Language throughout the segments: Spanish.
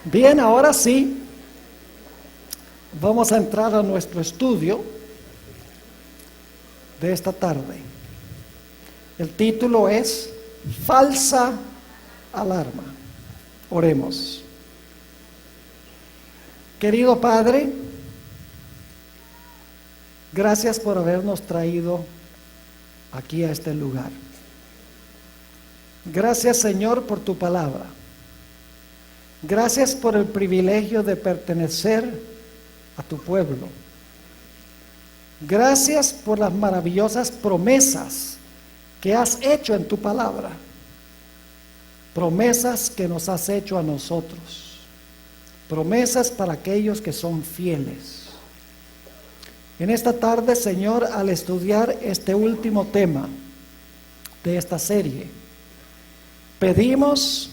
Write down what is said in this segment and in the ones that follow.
Bien, ahora sí, vamos a entrar a nuestro estudio de esta tarde. El título es Falsa Alarma. Oremos. Querido Padre, gracias por habernos traído aquí a este lugar. Gracias, Señor, por tu palabra. Gracias por el privilegio de pertenecer a tu pueblo. Gracias por las maravillosas promesas que has hecho en tu palabra. Promesas que nos has hecho a nosotros. Promesas para aquellos que son fieles. En esta tarde, Señor, al estudiar este último tema de esta serie, pedimos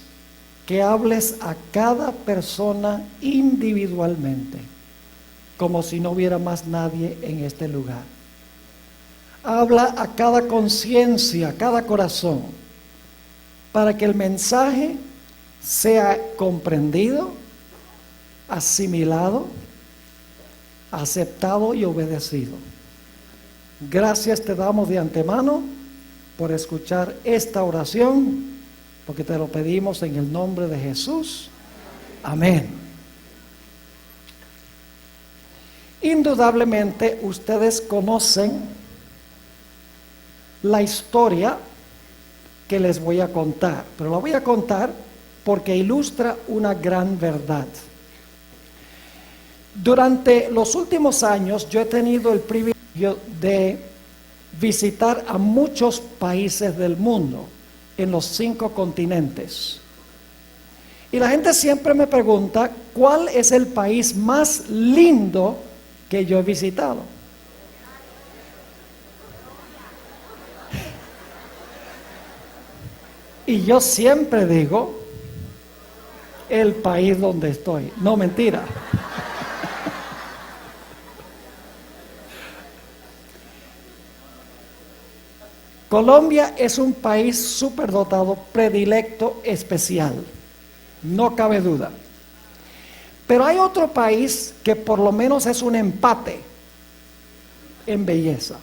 que hables a cada persona individualmente, como si no hubiera más nadie en este lugar. Habla a cada conciencia, a cada corazón, para que el mensaje sea comprendido, asimilado, aceptado y obedecido. Gracias te damos de antemano por escuchar esta oración, porque te lo pedimos en el nombre de Jesús. Amén. Indudablemente ustedes conocen la historia que les voy a contar, pero la voy a contar porque ilustra una gran verdad. Durante los últimos años yo he tenido el privilegio de visitar a muchos países del mundo, en los 5 continentes. Y la gente siempre me pregunta, ¿cuál es el país más lindo que yo he visitado? Y yo siempre digo, el país donde estoy. No, mentira. Colombia es un país superdotado, predilecto, especial, no cabe duda. Pero hay otro país que por lo menos es un empate en belleza.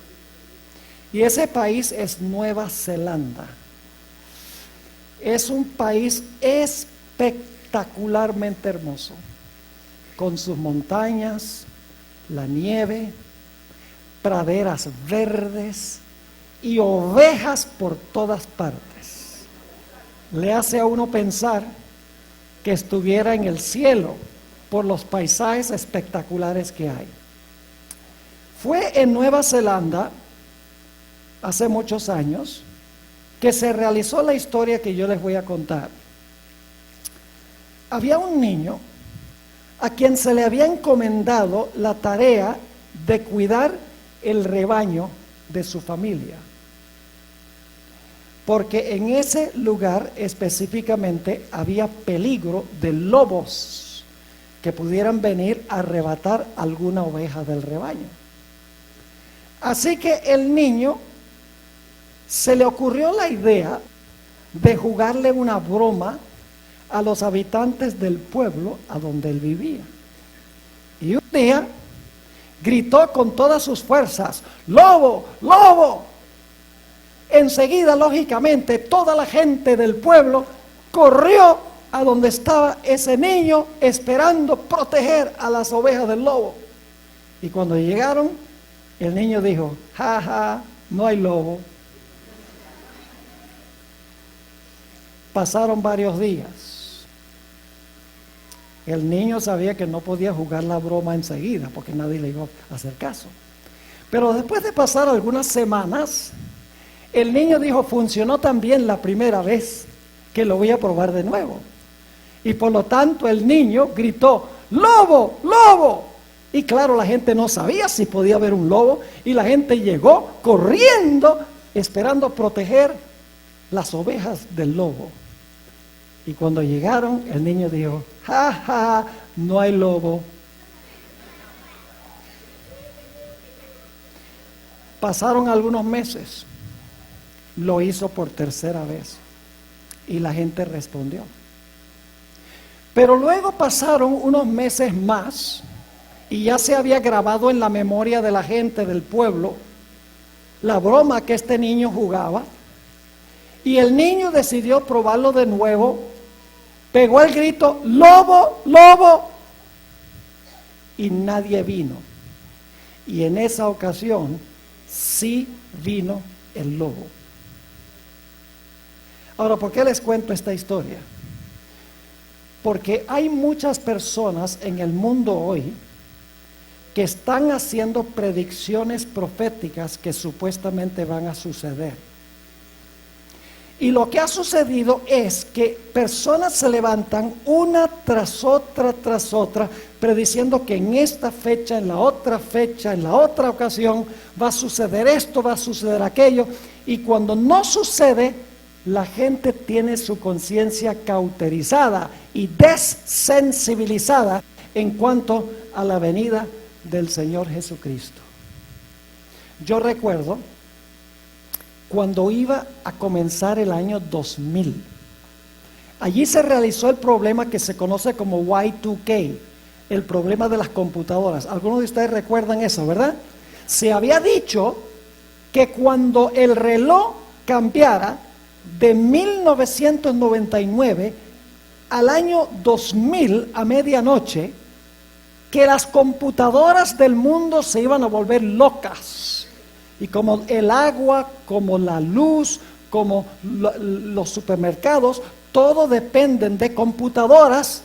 Y ese país es Nueva Zelanda. Es un país espectacularmente hermoso, con sus montañas, la nieve, praderas verdes y ovejas por todas partes. Le hace a uno pensar que estuviera en el cielo por los paisajes espectaculares que hay. Fue en Nueva Zelanda hace muchos años que se realizó la historia que yo les voy a contar. Había un niño a quien se le había encomendado la tarea de cuidar el rebaño de su familia, porque en ese lugar específicamente había peligro de lobos que pudieran venir a arrebatar alguna oveja del rebaño. Así que el niño se le ocurrió la idea de jugarle una broma a los habitantes del pueblo a donde él vivía. Y un día gritó con todas sus fuerzas: ¡Lobo! ¡Lobo! Enseguida, lógicamente, toda la gente del pueblo corrió a donde estaba ese niño esperando proteger a las ovejas del lobo. Y cuando llegaron, el niño dijo: ¡Ja, ja! No hay lobo. Pasaron varios días. El niño sabía que no podía jugar la broma enseguida, porque nadie le iba a hacer caso. Pero después de pasar algunas semanas, el niño dijo: funcionó tan bien la primera vez que lo voy a probar de nuevo. Y por lo tanto el niño gritó: ¡Lobo! ¡Lobo! Y claro, la gente no sabía si podía haber un lobo, y la gente llegó corriendo esperando proteger las ovejas del lobo. Y cuando llegaron, el niño dijo: ¡Ja, ja! No hay lobo. Pasaron algunos meses. Lo hizo por tercera vez. Y la gente respondió. Pero luego pasaron unos meses más y ya se había grabado en la memoria de la gente del pueblo la broma que este niño jugaba, y el niño decidió probarlo de nuevo, pegó el grito, ¡lobo, lobo! Y nadie vino. Y en esa ocasión sí vino el lobo. Ahora, ¿por qué les cuento esta historia? Porque hay muchas personas en el mundo hoy que están haciendo predicciones proféticas que supuestamente van a suceder. Y lo que ha sucedido es que personas se levantan una tras otra, prediciendo que en esta fecha, en la otra fecha, en la otra ocasión, va a suceder esto, va a suceder aquello. Y cuando no sucede, la gente tiene su conciencia cauterizada y desensibilizada en cuanto a la venida del Señor Jesucristo. Yo recuerdo cuando iba a comenzar el año 2000, allí se realizó el problema que se conoce como Y2K, el problema de las computadoras. Algunos de ustedes recuerdan eso, ¿verdad? Se había dicho que cuando el reloj cambiara de 1999 al año 2000 a medianoche, que las computadoras del mundo se iban a volver locas. Y como el agua, como la luz, como los supermercados, todo dependen de computadoras,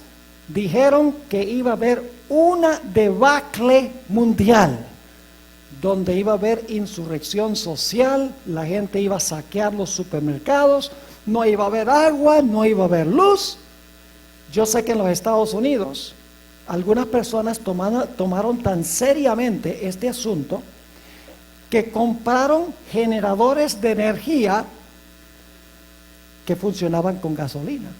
dijeron que iba a haber una debacle mundial, donde iba a haber insurrección social, la gente iba a saquear los supermercados, no iba a haber agua, no iba a haber luz. Yo sé que en los Estados Unidos algunas personas tomaron tan seriamente este asunto que compraron generadores de energía que funcionaban con gasolina.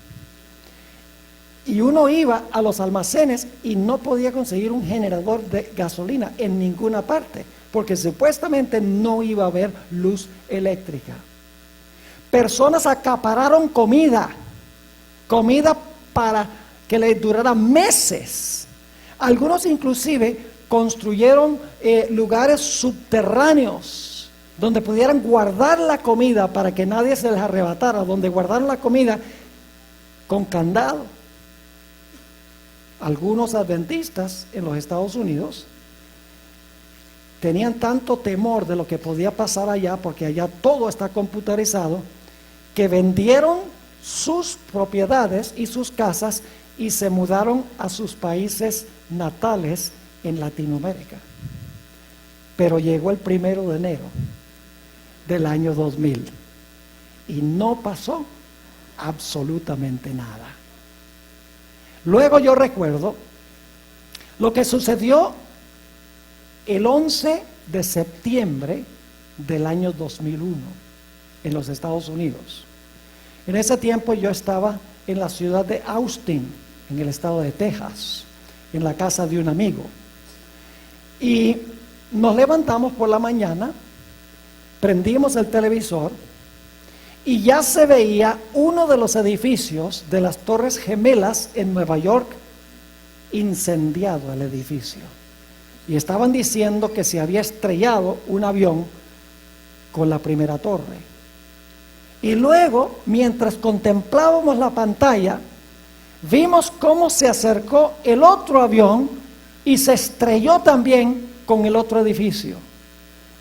Y uno iba a los almacenes y no podía conseguir un generador de gasolina en ninguna parte, porque supuestamente no iba a haber luz eléctrica. Personas acapararon comida para que les durara meses. Algunos inclusive construyeron lugares subterráneos donde pudieran guardar la comida para que nadie se les arrebatara, donde guardaron la comida con candado. Algunos adventistas en los Estados Unidos tenían tanto temor de lo que podía pasar allá, porque allá todo está computarizado, que vendieron sus propiedades y sus casas y se mudaron a sus países natales en Latinoamérica. Pero llegó el 1 de enero del año 2000 y no pasó absolutamente nada. Luego yo recuerdo lo que sucedió el 11 de septiembre del año 2001 en los Estados Unidos. En ese tiempo yo estaba en la ciudad de Austin, en el estado de Texas, en la casa de un amigo. Y nos levantamos por la mañana, prendimos el televisor y ya se veía uno de los edificios de las Torres Gemelas en Nueva York incendiado, el edificio. Y estaban diciendo que se había estrellado un avión con la primera torre. Y luego, mientras contemplábamos la pantalla, vimos cómo se acercó el otro avión y se estrelló también con el otro edificio.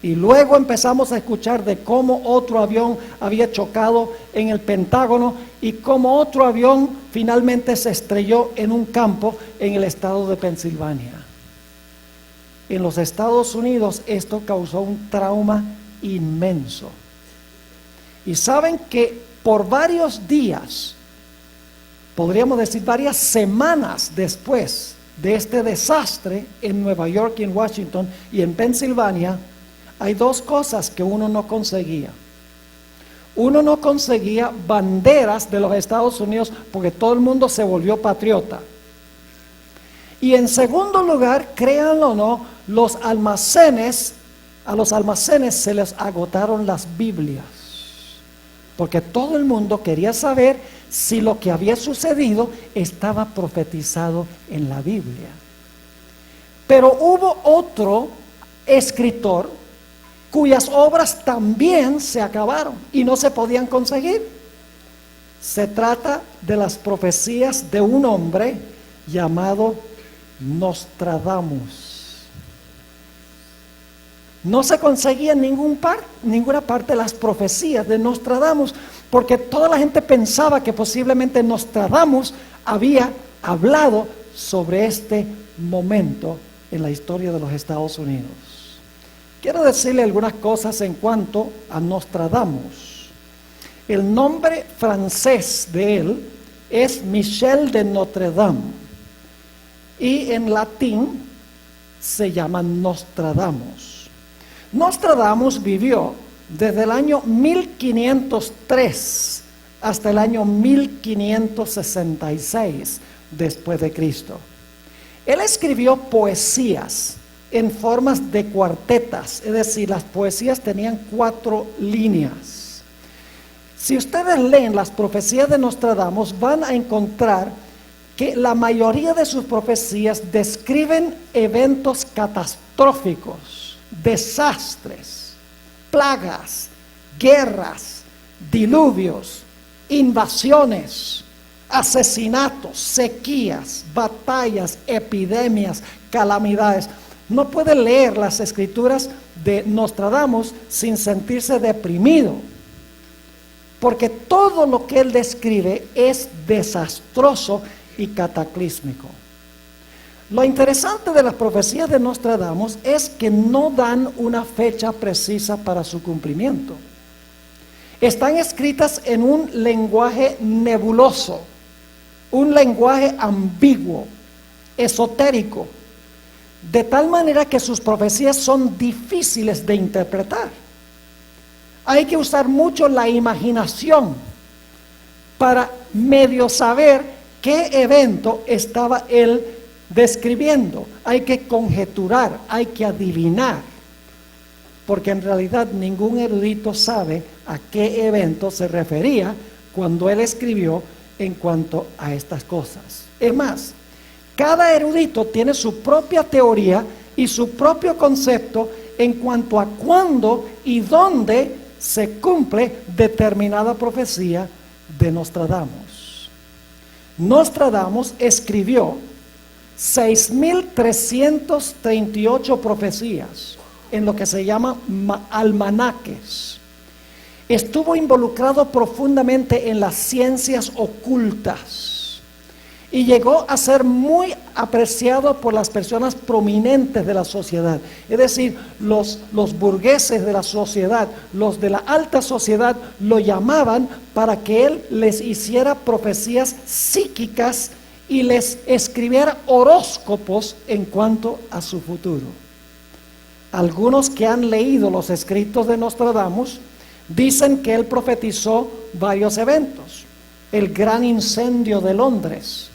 Y luego empezamos a escuchar de cómo otro avión había chocado en el Pentágono y cómo otro avión finalmente se estrelló en un campo en el estado de Pensilvania. En los Estados Unidos esto causó un trauma inmenso. Y saben que por varios días, podríamos decir varias semanas después de este desastre en Nueva York y en Washington y en Pensilvania, hay dos cosas que uno no conseguía. Uno no conseguía banderas de los Estados Unidos porque todo el mundo se volvió patriota. Y en segundo lugar, créanlo o no, a los almacenes se les agotaron las Biblias. Porque todo el mundo quería saber si lo que había sucedido estaba profetizado en la Biblia. Pero hubo otro escritor cuyas obras también se acabaron y no se podían conseguir. Se trata de las profecías de un hombre llamado Nostradamus. No se conseguía en ninguna parte las profecías de Nostradamus, porque toda la gente pensaba que posiblemente Nostradamus había hablado sobre este momento en la historia de los Estados Unidos. Quiero decirle algunas cosas en cuanto a Nostradamus. El nombre francés de él es Michel de Notre Dame y en latín se llama Nostradamus. Nostradamus vivió desde el año 1503 hasta el año 1566 después de Cristo. Él escribió poesías en formas de cuartetas, es decir, las poesías tenían 4 líneas. Si ustedes leen las profecías de Nostradamus, van a encontrar que la mayoría de sus profecías describen eventos catastróficos, desastres, plagas, guerras, diluvios, invasiones, asesinatos, sequías, batallas, epidemias, calamidades. No puede leer las escrituras de Nostradamus sin sentirse deprimido, porque todo lo que él describe es desastroso y cataclísmico. Lo interesante de las profecías de Nostradamus es que no dan una fecha precisa para su cumplimiento. Están escritas en un lenguaje nebuloso, un lenguaje ambiguo, esotérico, de tal manera que sus profecías son difíciles de interpretar. Hay que usar mucho la imaginación para medio saber qué evento estaba él describiendo. Hay que conjeturar, hay que adivinar, porque en realidad ningún erudito sabe a qué evento se refería cuando él escribió en cuanto a estas cosas. Es más, cada erudito tiene su propia teoría y su propio concepto en cuanto a cuándo y dónde se cumple determinada profecía de Nostradamus. Nostradamus escribió 6.338 profecías en lo que se llama almanaques. Estuvo involucrado profundamente en las ciencias ocultas y llegó a ser muy apreciado por las personas prominentes de la sociedad. Es decir, los burgueses de la sociedad, los de la alta sociedad, lo llamaban para que él les hiciera profecías psíquicas y les escribiera horóscopos en cuanto a su futuro. Algunos que han leído los escritos de Nostradamus dicen que él profetizó varios eventos: el gran incendio de Londres,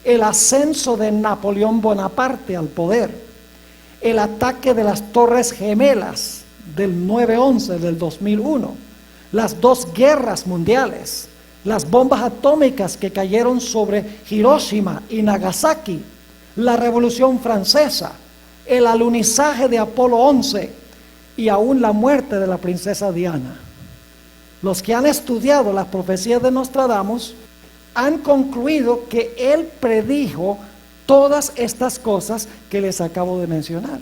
el ascenso de Napoleón Bonaparte al poder, el ataque de las Torres Gemelas del 9/11 del 2001, las 2 guerras mundiales, las bombas atómicas que cayeron sobre Hiroshima y Nagasaki, la Revolución Francesa, el alunizaje de Apolo 11 y aún la muerte de la princesa Diana. Los que han estudiado las profecías de Nostradamus han concluido que él predijo todas estas cosas que les acabo de mencionar,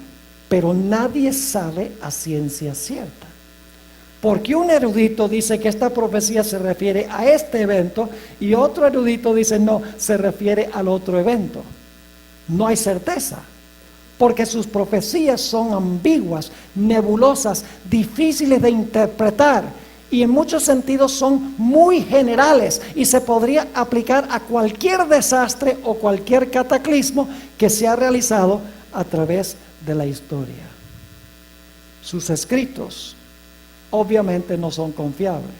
pero nadie sabe a ciencia cierta. Porque un erudito dice que esta profecía se refiere a este evento y otro erudito dice no, se refiere al otro evento. No hay certeza, porque sus profecías son ambiguas, nebulosas, difíciles de interpretar y en muchos sentidos son muy generales y se podría aplicar a cualquier desastre o cualquier cataclismo que se ha realizado a través de la historia. Sus escritos obviamente no son confiables.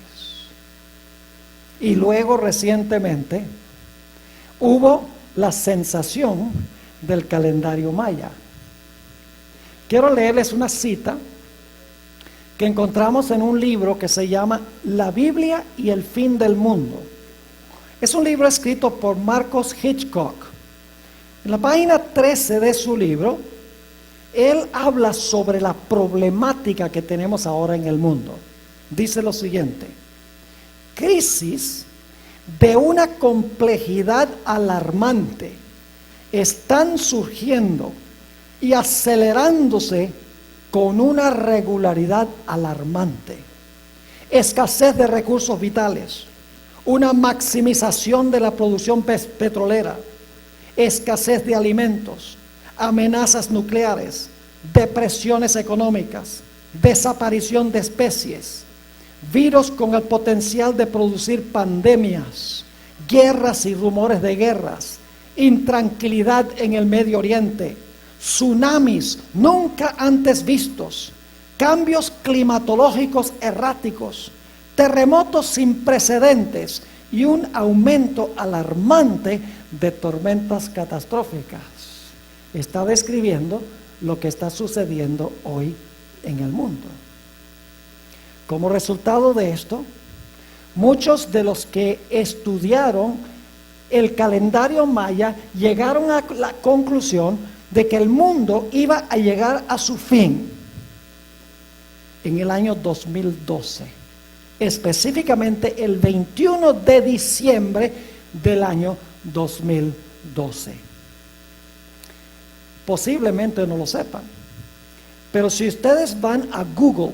Y luego recientemente hubo la sensación del calendario maya. Quiero leerles una cita que encontramos en un libro que se llama La Biblia y el fin del mundo. Es un libro escrito por Marcus Hitchcock. En la página 13 de su libro, él habla sobre la problemática que tenemos ahora en el mundo. Dice lo siguiente: crisis de una complejidad alarmante están surgiendo y acelerándose con una regularidad alarmante. Escasez de recursos vitales, una maximización de la producción petrolera, escasez de alimentos, amenazas nucleares, depresiones económicas, desaparición de especies, virus con el potencial de producir pandemias, guerras y rumores de guerras, intranquilidad en el Medio Oriente, tsunamis nunca antes vistos, cambios climatológicos erráticos, terremotos sin precedentes y un aumento alarmante de tormentas catastróficas. Está describiendo lo que está sucediendo hoy en el mundo. Como resultado de esto, muchos de los que estudiaron el calendario maya llegaron a la conclusión de que el mundo iba a llegar a su fin en el año 2012, específicamente el 21 de diciembre del año 2012. Posiblemente no lo sepan, pero si ustedes van a Google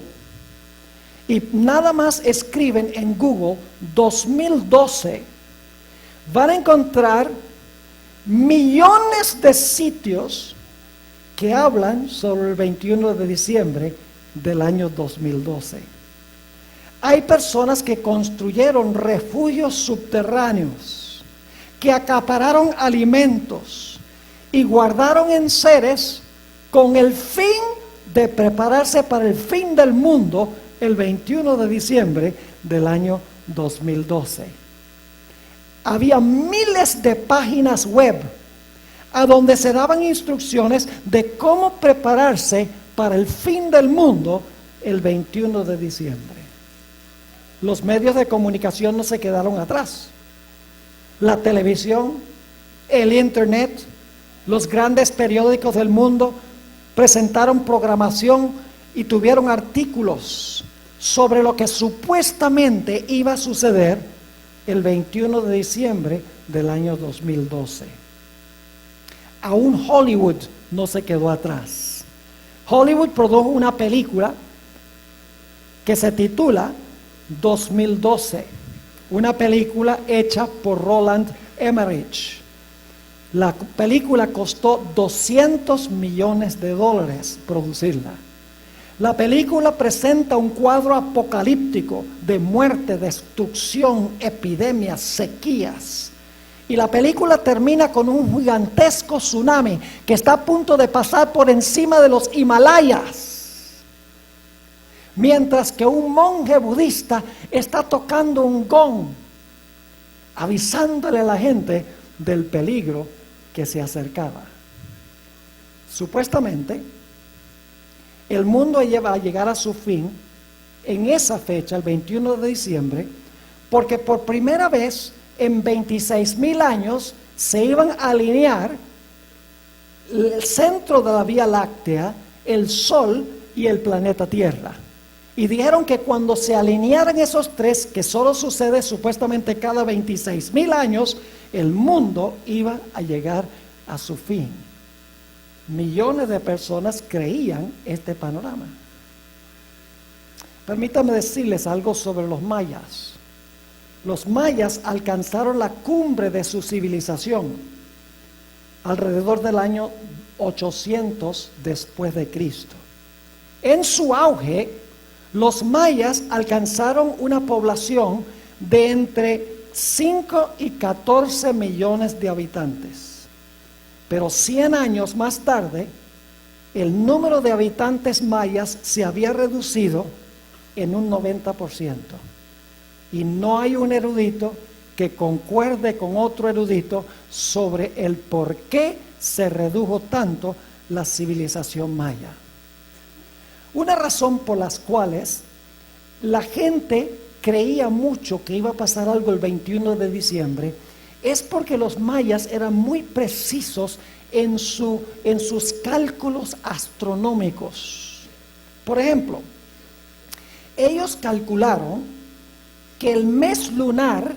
y nada más escriben en Google 2012, van a encontrar millones de sitios que hablan sobre el 21 de diciembre del año 2012. Hay personas que construyeron refugios subterráneos, que acapararon alimentos y guardaron enseres con el fin de prepararse para el fin del mundo el 21 de diciembre del año 2012. Había miles de páginas web a donde se daban instrucciones de cómo prepararse para el fin del mundo el 21 de diciembre. Los medios de comunicación no se quedaron atrás. La televisión, el internet, los grandes periódicos del mundo presentaron programación y tuvieron artículos sobre lo que supuestamente iba a suceder el 21 de diciembre del año 2012. Aún Hollywood no se quedó atrás. Hollywood produjo una película que se titula 2012, una película hecha por Roland Emmerich. La película costó $200 millones producirla. La película presenta un cuadro apocalíptico de muerte, destrucción, epidemias, sequías. Y la película termina con un gigantesco tsunami que está a punto de pasar por encima de los Himalayas. Mientras que un monje budista está tocando un gong, avisándole a la gente del peligro que se acercaba. Supuestamente, el mundo va a llegar a su fin en esa fecha, el 21 de diciembre, porque por primera vez en 26,000 años se iban a alinear el centro de la Vía Láctea, el Sol y el planeta Tierra. Y dijeron que cuando se alinearan esos tres, que solo sucede supuestamente cada 26,000 años, el mundo iba a llegar a su fin. Millones de personas creían este panorama. Permítanme decirles algo sobre los mayas. Los mayas alcanzaron la cumbre de su civilización alrededor del año 800 después de Cristo. En su auge, los mayas alcanzaron una población de entre 5 y 14 millones de habitantes. Pero 100 años más tarde, el número de habitantes mayas se había reducido en un 90%. Y no hay un erudito que concuerde con otro erudito sobre el por qué se redujo tanto la civilización maya. Una razón por las cuales la gente creía mucho que iba a pasar algo el 21 de diciembre es porque los mayas eran muy precisos en sus cálculos astronómicos. Por ejemplo, ellos calcularon que el mes lunar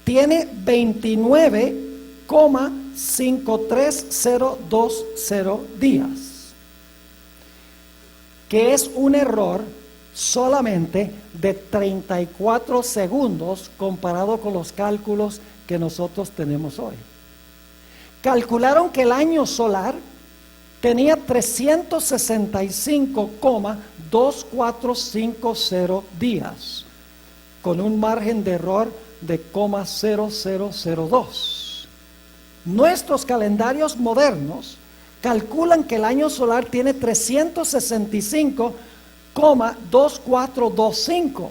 tiene 29,53020 días, que es un error solamente de 34 segundos comparado con los cálculos que nosotros tenemos hoy. Calcularon que el año solar tenía 365,2450 días, con un margen de error de 0,0002. Nuestros calendarios modernos calculan que el año solar tiene 365,2425.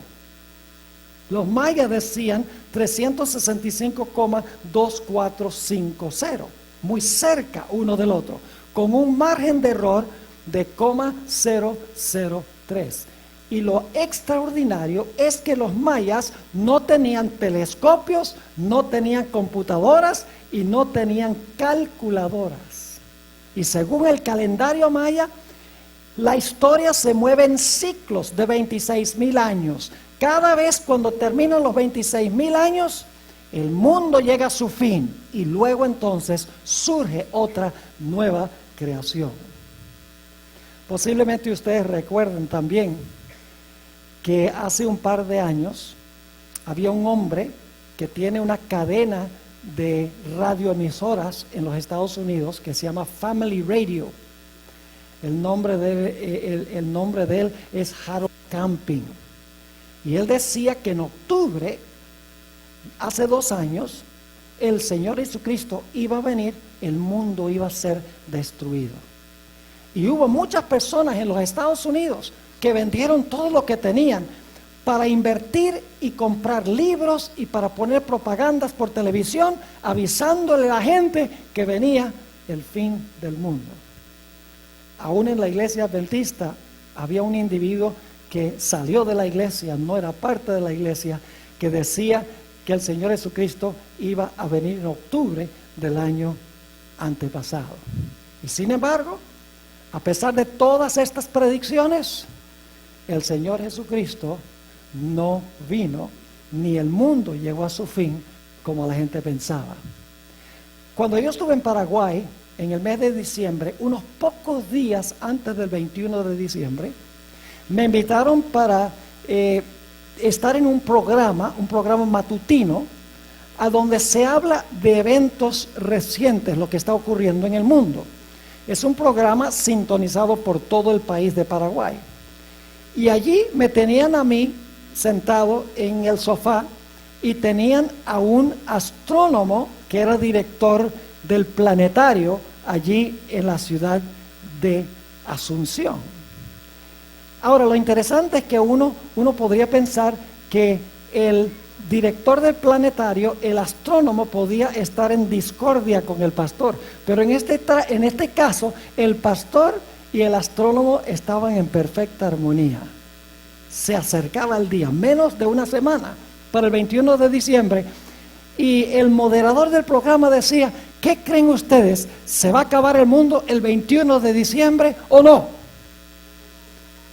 Los mayas decían 365,2450, muy cerca uno del otro, con un margen de error de 0,003. Y lo extraordinario es que los mayas no tenían telescopios, no tenían computadoras y no tenían calculadoras. Y según el calendario maya, la historia se mueve en ciclos de 26,000 años. Cada vez cuando terminan los 26,000 años, el mundo llega a su fin y luego entonces surge otra nueva creación. Posiblemente ustedes recuerden también que hace un par de años había un hombre que tiene una cadena de radioemisoras en los Estados Unidos que se llama Family Radio. El nombre de él es Harold Camping. Y él decía que en octubre, hace 2 años, el Señor Jesucristo iba a venir, el mundo iba a ser destruido. Y hubo muchas personas en los Estados Unidos que vendieron todo lo que tenían para invertir y comprar libros y para poner propagandas por televisión, avisándole a la gente que venía el fin del mundo. Aún en la iglesia adventista había un individuo que salió de la iglesia, no era parte de la iglesia, que decía que el Señor Jesucristo iba a venir en octubre del año antepasado. Y sin embargo, a pesar de todas estas predicciones, el Señor Jesucristo no vino, ni el mundo llegó a su fin como la gente pensaba. Cuando yo estuve en Paraguay, en el mes de diciembre, unos pocos días antes del 21 de diciembre, me invitaron para estar en un programa matutino, a donde se habla de eventos recientes, lo que está ocurriendo en el mundo. Es un programa sintonizado por todo el país de Paraguay. Y allí me tenían a mí sentado en el sofá y tenían a un astrónomo que era director del planetario allí en la ciudad de Asunción. Ahora, lo interesante es que uno podría pensar que el director del planetario, el astrónomo, podía estar en discordia con el pastor, pero en este caso el pastor y el astrónomo estaban en perfecta armonía. Se acercaba el día, menos de una semana para el 21 de diciembre, y el moderador del programa decía: ¿qué creen ustedes? ¿Se va a acabar el mundo el 21 de diciembre o no?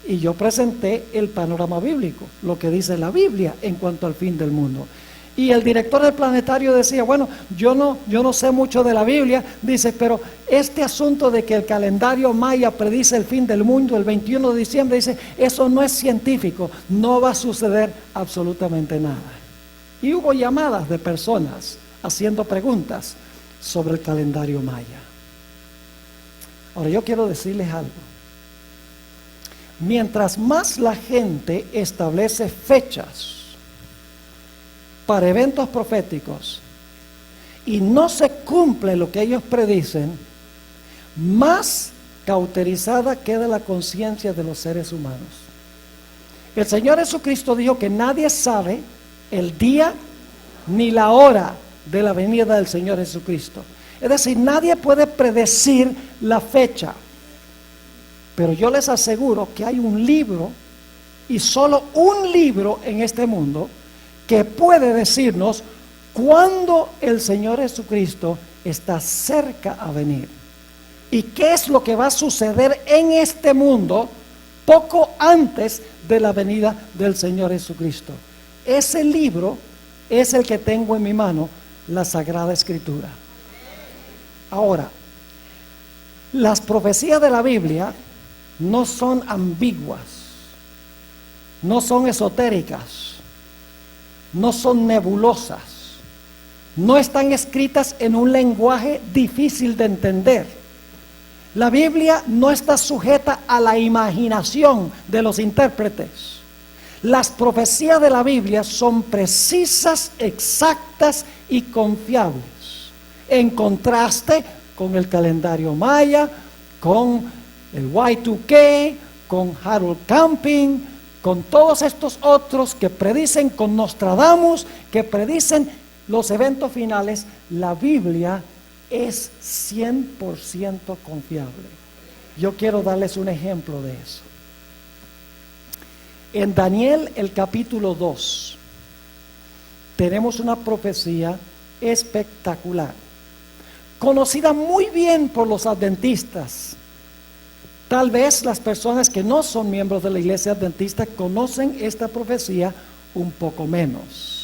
Y yo presenté el panorama bíblico, lo que dice la Biblia en cuanto al fin del mundo. Y el director del planetario decía: bueno, yo no sé mucho de la Biblia, dice, pero este asunto de que el calendario maya predice el fin del mundo el 21 de diciembre, dice, eso no es científico, no va a suceder absolutamente nada. Y hubo llamadas de personas haciendo preguntas sobre el calendario maya. Ahora yo quiero decirles algo. Mientras más la gente establece fechas para eventos proféticos y no se cumple lo que ellos predicen, más cauterizada queda la conciencia de los seres humanos. El Señor Jesucristo dijo que nadie sabe el día ni la hora de la venida del Señor Jesucristo. Es decir, nadie puede predecir la fecha. Pero yo les aseguro que hay un libro, y solo un libro en este mundo, que puede decirnos cuándo el Señor Jesucristo está cerca a venir y qué es lo que va a suceder en este mundo poco antes de la venida del Señor Jesucristo. Ese libro es el que tengo en mi mano, la Sagrada Escritura. Ahora, las profecías de la Biblia no son ambiguas, no son esotéricas, no son nebulosas, no están escritas en un lenguaje difícil de entender. La Biblia no está sujeta a la imaginación de los intérpretes. Las profecías de la Biblia son precisas, exactas y confiables, en contraste con el calendario maya, con el Y2K, con Harold Camping, con todos estos otros que predicen, con Nostradamus, que predicen los eventos finales. La Biblia es 100% confiable. Yo quiero darles un ejemplo de eso. En Daniel, el capítulo 2, tenemos una profecía espectacular, conocida muy bien por los adventistas. Tal vez las personas que no son miembros de la iglesia adventista conocen esta profecía un poco menos.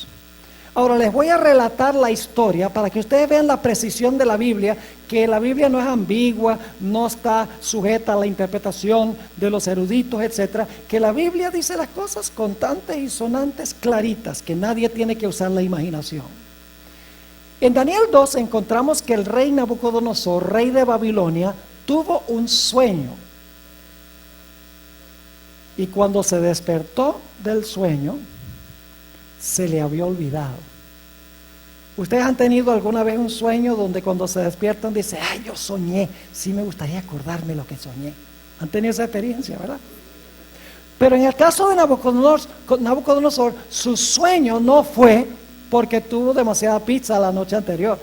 Ahora les voy a relatar la historia para que ustedes vean la precisión de la Biblia, que la Biblia no es ambigua, no está sujeta a la interpretación de los eruditos, etcétera, que la Biblia dice las cosas contantes y sonantes, claritas, que nadie tiene que usar la imaginación. En Daniel 2 encontramos que el rey Nabucodonosor, rey de Babilonia, tuvo un sueño. Y cuando se despertó del sueño, se le había olvidado. ¿Ustedes han tenido alguna vez un sueño donde cuando se despiertan dicen, ay, yo soñé, sí me gustaría acordarme lo que soñé? ¿Han tenido esa experiencia, verdad? Pero en el caso de Nabucodonosor, su sueño no fue porque tuvo demasiada pizza la noche anterior.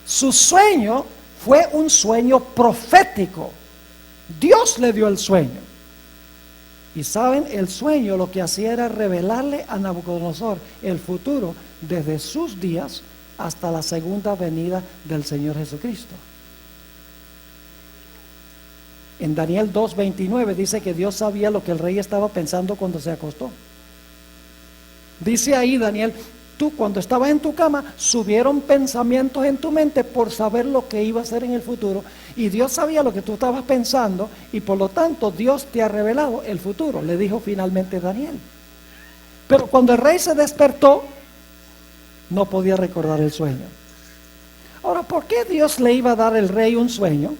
Su sueño fue un sueño profético. Dios le dio el sueño. Y saben, el sueño lo que hacía era revelarle a Nabucodonosor el futuro desde sus días hasta la segunda venida del Señor Jesucristo. En Daniel 2:29 dice que Dios sabía lo que el rey estaba pensando cuando se acostó. Dice ahí Daniel, tú cuando estabas en tu cama subieron pensamientos en tu mente por saber lo que iba a ser en el futuro, y Dios sabía lo que tú estabas pensando y por lo tanto Dios te ha revelado el futuro, le dijo finalmente Daniel. Pero cuando el rey se despertó no podía recordar el sueño. Ahora, ¿por qué Dios le iba a dar al rey un sueño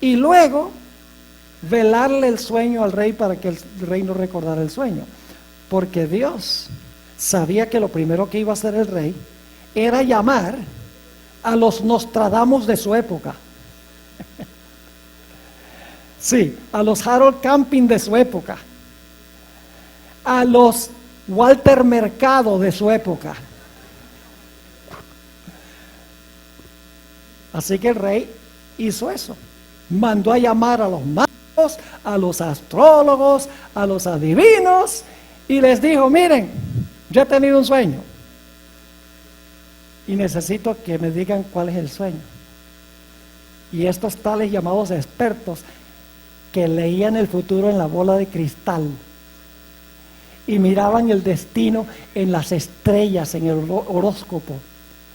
y luego velarle el sueño al rey para que el rey no recordara el sueño? Porque Dios sabía que lo primero que iba a hacer el rey era llamar a los Nostradamus de su época. Sí, a los Harold Camping de su época, a los Walter Mercado de su época. Así que el rey hizo eso, mandó a llamar a los magos, a los astrólogos, a los adivinos, y les dijo, miren, yo he tenido un sueño y necesito que me digan cuál es el sueño. Y estos tales llamados expertos que leían el futuro en la bola de cristal y miraban el destino en las estrellas, en el horóscopo,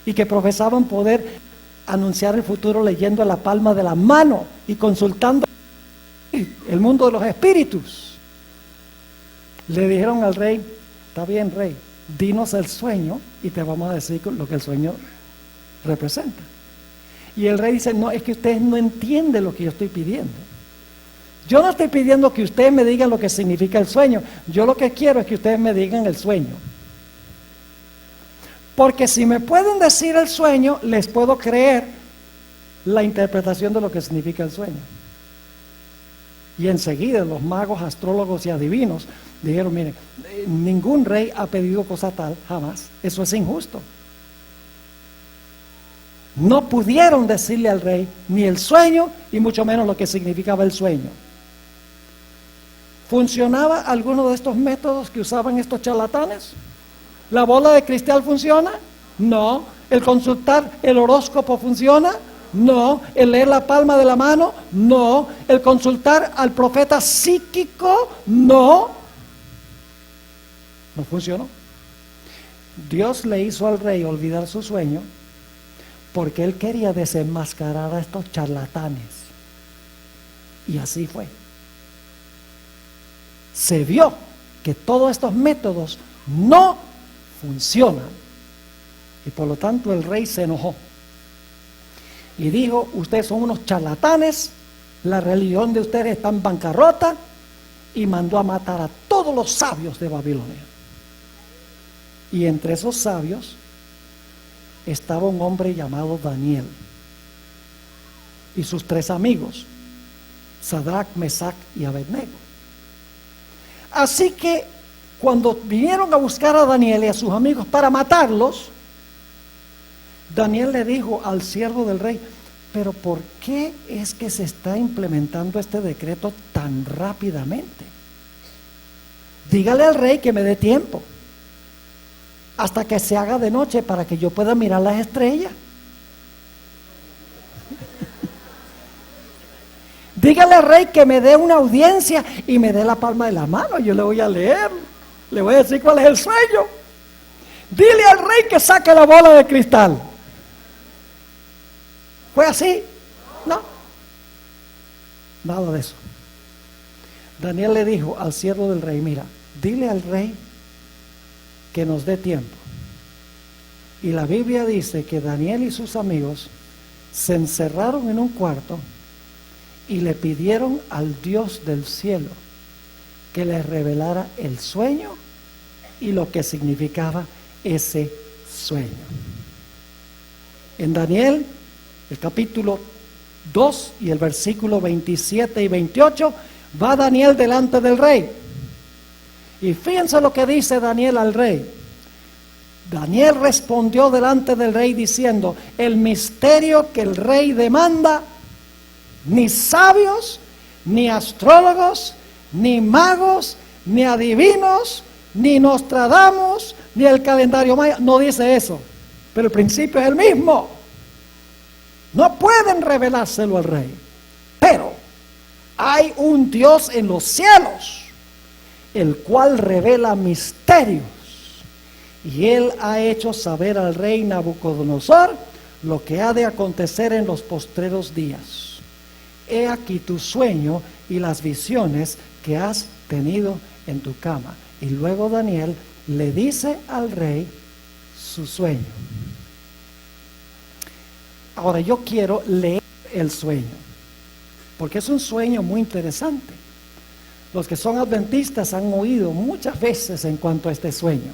y que profesaban poder anunciar el futuro leyendo a la palma de la mano y consultando el mundo de los espíritus, le dijeron al rey, está bien, rey, dinos el sueño y te vamos a decir lo que el sueño representa. Y el rey dice, no, es que ustedes no entienden lo que yo estoy pidiendo. Yo no estoy pidiendo que ustedes me digan lo que significa el sueño. Yo lo que quiero es que ustedes me digan el sueño. Porque si me pueden decir el sueño, les puedo creer la interpretación de lo que significa el sueño. Y enseguida los magos, astrólogos y adivinos dijeron, miren, ningún rey ha pedido cosa tal, jamás. Eso es injusto. No pudieron decirle al rey ni el sueño y mucho menos lo que significaba el sueño. ¿Funcionaba alguno de estos métodos que usaban estos charlatanes? ¿La bola de cristal funciona? No. ¿El consultar el horóscopo funciona? No. ¿El leer la palma de la mano? No. ¿El consultar al profeta psíquico? No. No funcionó. Dios le hizo al rey olvidar su sueño porque él quería desenmascarar a estos charlatanes. Y así fue. Se vio que todos estos métodos no funcionan. Y por lo tanto el rey se enojó. Y dijo, ustedes son unos charlatanes, la religión de ustedes está en bancarrota, y mandó a matar a todos los sabios de Babilonia. Y entre esos sabios estaba un hombre llamado Daniel y sus 3 amigos, Sadrach, Mesach y Abednego. Así que cuando vinieron a buscar a Daniel y a sus amigos para matarlos, Daniel le dijo al siervo del rey, pero ¿por qué es que se está implementando este decreto tan rápidamente? Dígale al rey que me dé tiempo hasta que se haga de noche para que yo pueda mirar las estrellas. Dígale al rey que me dé una audiencia y me dé la palma de la mano. Yo le voy a leer, le voy a decir cuál es el sueño. Dile al rey que saque la bola de cristal. ¿Fue así? No. Nada de eso. Daniel le dijo al siervo del rey, mira, dile al rey que nos dé tiempo. Y la Biblia dice que Daniel y sus amigos se encerraron en un cuarto y le pidieron al Dios del cielo que les revelara el sueño y lo que significaba ese sueño. En Daniel, el capítulo 2 y el versículo 27 y 28, va Daniel delante del rey. Y fíjense lo que dice Daniel al rey. Daniel respondió delante del rey diciendo, el misterio que el rey demanda, ni sabios, ni astrólogos, ni magos, ni adivinos, ni Nostradamus, ni el calendario maya, no dice eso, pero el principio es el mismo. No pueden revelárselo al rey, pero hay un Dios en los cielos, el cual revela misterios, y él ha hecho saber al rey Nabucodonosor lo que ha de acontecer en los postreros días. He aquí tu sueño y las visiones que has tenido en tu cama. Y luego Daniel le dice al rey su sueño. Ahora yo quiero leer el sueño, porque es un sueño muy interesante. Los que son adventistas han oído muchas veces en cuanto a este sueño,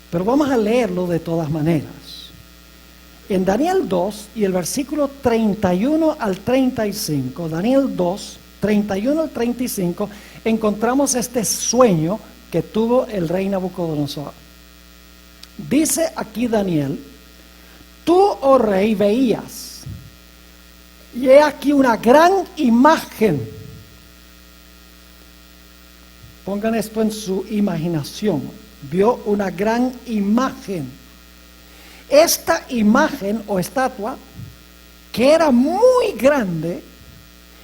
pero vamos a leerlo de todas maneras. En Daniel 2 y el versículo 31 al 35, Daniel 2, 31 al 35, encontramos este sueño que tuvo el rey Nabucodonosor. Dice aquí Daniel, tú, oh rey, veías, y he aquí una gran imagen. Pongan esto en su imaginación. Vio una gran imagen. Esta imagen o estatua, que era muy grande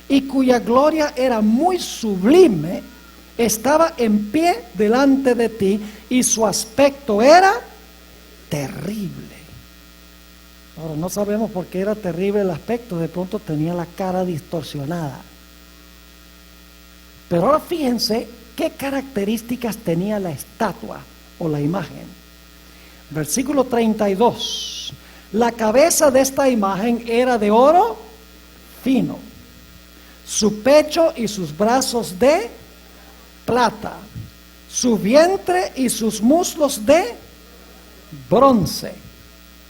y cuya gloria era muy sublime, estaba en pie delante de ti y su aspecto era terrible. Ahora no sabemos por qué era terrible el aspecto, de pronto tenía la cara distorsionada. Pero ahora fíjense qué características tenía la estatua o la imagen. Versículo 32. La cabeza de esta imagen era de oro fino, su pecho y sus brazos de plata, su vientre y sus muslos de bronce,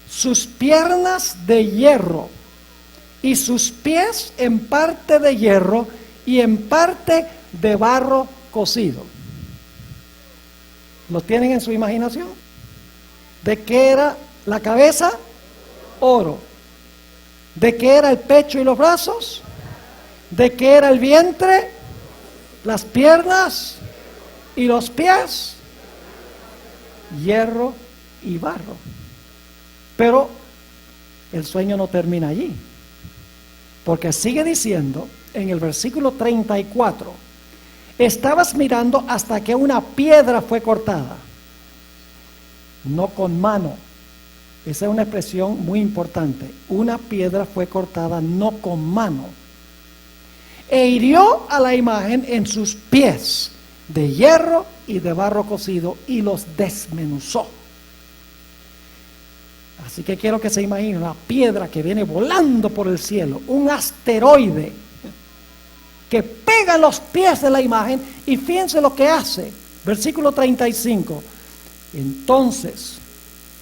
sus piernas de hierro y sus pies en parte de hierro y en parte de barro cocido. ¿Lo tienen en su imaginación? ¿De qué era la cabeza? Oro. ¿De qué era el pecho y los brazos? ¿De qué era el vientre? Las piernas y los pies. hierro y barro. Pero el sueño no termina allí, porque sigue diciendo en el versículo 34, estabas mirando hasta que una piedra fue cortada, no con mano. Esa es una expresión muy importante. Una piedra fue cortada no con mano, e hirió a la imagen en sus pies de hierro y de barro cocido y los desmenuzó. Así que quiero que se imagine una piedra que viene volando por el cielo, un asteroide que pega en los pies de la imagen, y fíjense lo que hace. Versículo 35. Entonces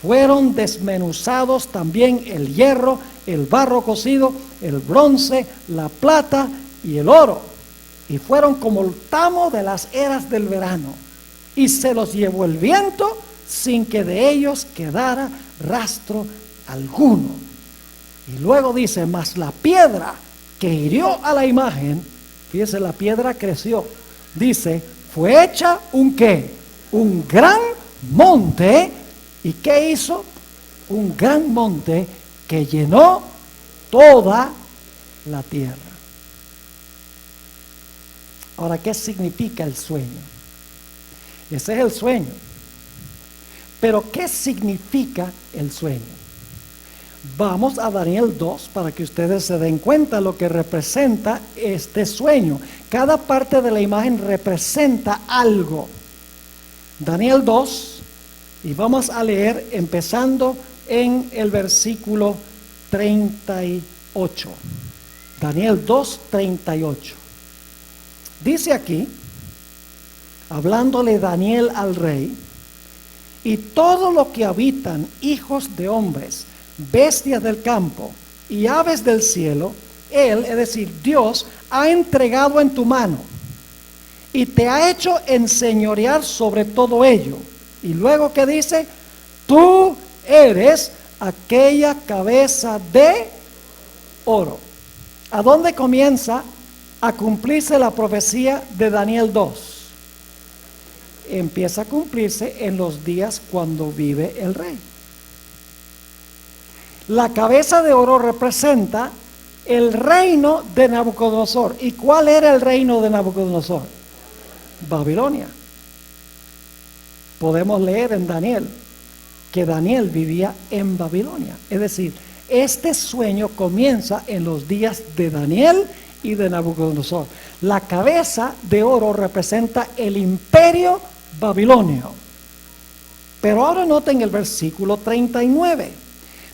fueron desmenuzados también el hierro, el barro cocido, el bronce, la plata y el oro, y fueron como el tamo de las eras del verano, y se los llevó el viento sin que de ellos quedara rastro alguno. Y luego dice, mas la piedra que hirió a la imagen, fíjese, la piedra creció, dice, fue hecha un ¿qué? Un gran monte. ¿Y qué hizo? Un gran monte que llenó toda la tierra. Ahora, ¿qué significa el sueño? Ese es el sueño. Pero ¿qué significa el sueño? Vamos a Daniel 2 para que ustedes se den cuenta lo que representa este sueño. Cada parte de la imagen representa algo. Daniel 2, y vamos a leer empezando en el versículo 38. Daniel 2, 38. Dice aquí, hablándole Daniel al rey, y todo lo que habitan hijos de hombres, bestias del campo y aves del cielo, él, es decir, Dios, ha entregado en tu mano y te ha hecho enseñorear sobre todo ello. Y luego que dice, tú eres aquella cabeza de oro. ¿A dónde comienza a cumplirse la profecía de Daniel 2? Empieza a cumplirse en los días cuando vive el rey. La cabeza de oro representa el reino de Nabucodonosor. ¿Y cuál era el reino de Nabucodonosor? Babilonia. Podemos leer en Daniel que Daniel vivía en Babilonia. Es decir, este sueño comienza en los días de Daniel y de Nabucodonosor. La cabeza de oro representa el imperio babilonio. Pero ahora noten el versículo 39.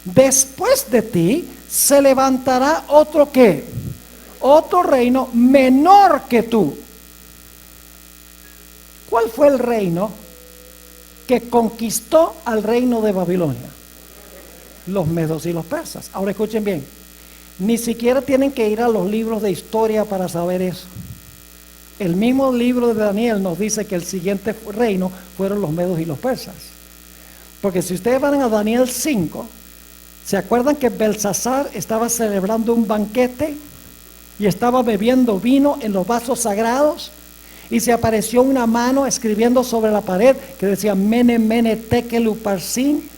Después de ti se levantará otro ¿qué? Otro reino menor que tú. ¿Cuál fue el reino que conquistó al reino de Babilonia? Los medos y los persas. Ahora escuchen bien, ni siquiera tienen que ir a los libros de historia para saber eso. El mismo libro de Daniel nos dice que el siguiente reino fueron los medos y los persas. Porque si ustedes van a Daniel 5, ¿se acuerdan que Belsasar estaba celebrando un banquete y estaba bebiendo vino en los vasos sagrados? Y se apareció una mano escribiendo sobre la pared que decía, Mene, Mene, Tekel, Uparsin,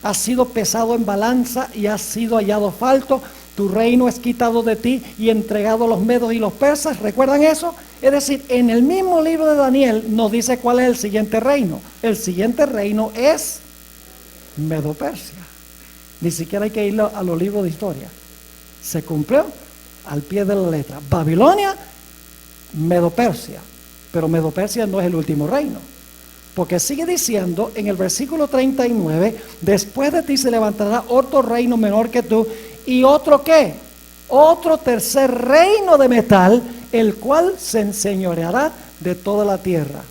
has sido pesado en balanza y has sido hallado falto, tu reino es quitado de ti y entregado a los medos y los persas. ¿Recuerdan eso? Es decir, en el mismo libro de Daniel nos dice cuál es el siguiente reino. El siguiente reino es Medo-Persia. Ni siquiera hay que ir a los libros de historia. Se cumplió al pie de la letra. Babilonia, Medo-Persia. Pero Medo-Persia no es el último reino, porque sigue diciendo en el versículo 39, después de ti se levantará otro reino menor que tú, y otro ¿qué? Otro tercer reino de metal, el cual se enseñoreará de toda la tierra.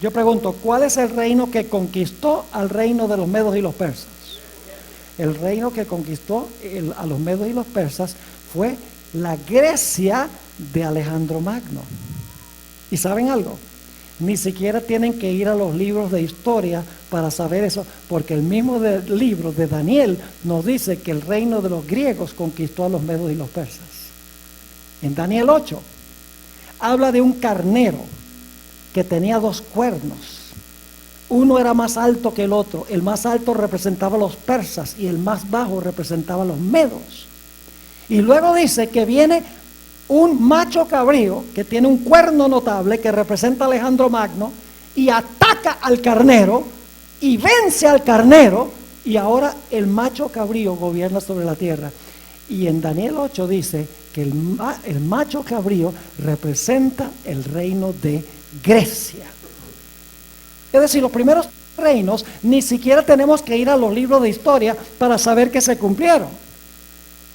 Yo pregunto, ¿cuál es el reino que conquistó al reino de los medos y los persas? El reino que conquistó a los medos y los persas fue la Grecia de Alejandro Magno. ¿Y saben algo? Ni siquiera tienen que ir a los libros de historia para saber eso, porque el mismo libro de Daniel nos dice que el reino de los griegos conquistó a los medos y los persas. En Daniel 8 habla de un carnero que tenía 2 cuernos Uno era más alto que el otro. El más alto representaba a los persas y el más bajo representaba a los medos. Y luego dice que viene un macho cabrío que tiene un cuerno notable que representa a Alejandro Magno y ataca al carnero y vence al carnero, y ahora el macho cabrío gobierna sobre la tierra. Y en Daniel 8 dice que el macho cabrío representa el reino de Grecia. Es decir, los primeros reinos ni siquiera tenemos que ir a los libros de historia para saber que se cumplieron,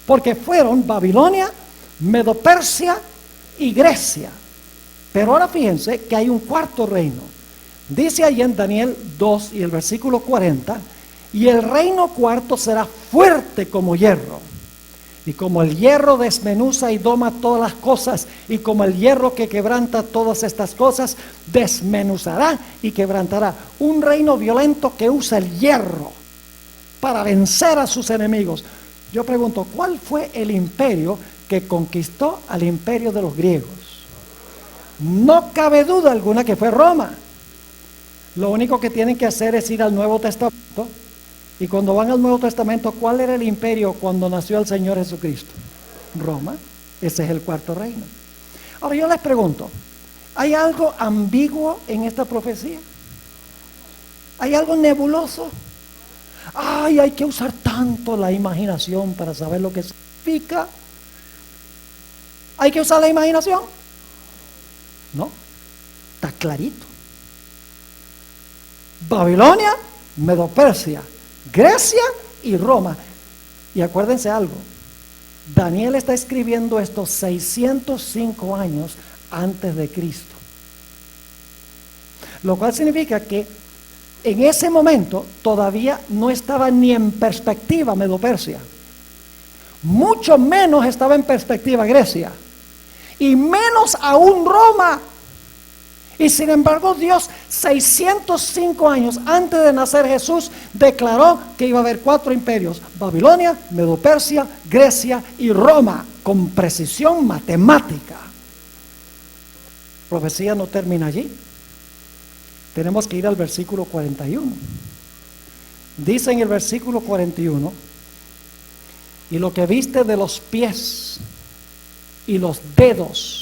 porque fueron Babilonia, Medo-Persia y Grecia. Pero ahora fíjense que hay un cuarto reino. Dice allí en Daniel 2 y el versículo 40: y el reino cuarto será fuerte como hierro, y como el hierro desmenuza y doma todas las cosas, y como el hierro que quebranta todas estas cosas, desmenuzará y quebrantará. Un reino violento que usa el hierro para vencer a sus enemigos. Yo pregunto, ¿cuál fue el imperio que conquistó al imperio de los griegos? No cabe duda alguna que fue Roma. Lo único que tienen que hacer es ir al Nuevo Testamento, y cuando van al Nuevo Testamento, ¿cuál era el imperio cuando nació el Señor Jesucristo? Roma. Ese es el cuarto reino. Ahora yo les pregunto, ¿hay algo ambiguo en esta profecía? ¿Hay algo nebuloso? Ay, hay que usar tanto la imaginación para saber lo que significa. ¿Hay que usar la imaginación? No, está clarito. Babilonia, Medo-Persia, Grecia y Roma. Y acuérdense algo, Daniel está escribiendo esto 605 años antes de Cristo, lo cual significa que en ese momento todavía no estaba ni en perspectiva Medo-Persia, mucho menos estaba en perspectiva Grecia, y menos aún Roma. Y sin embargo Dios 605 años antes de nacer Jesús declaró que iba a haber 4 imperios: Babilonia, Medo-Persia, Grecia y Roma, con precisión matemática. La profecía no termina allí. Tenemos que ir al versículo 41. Dice en el versículo 41: y lo que viste de los pies y los dedos.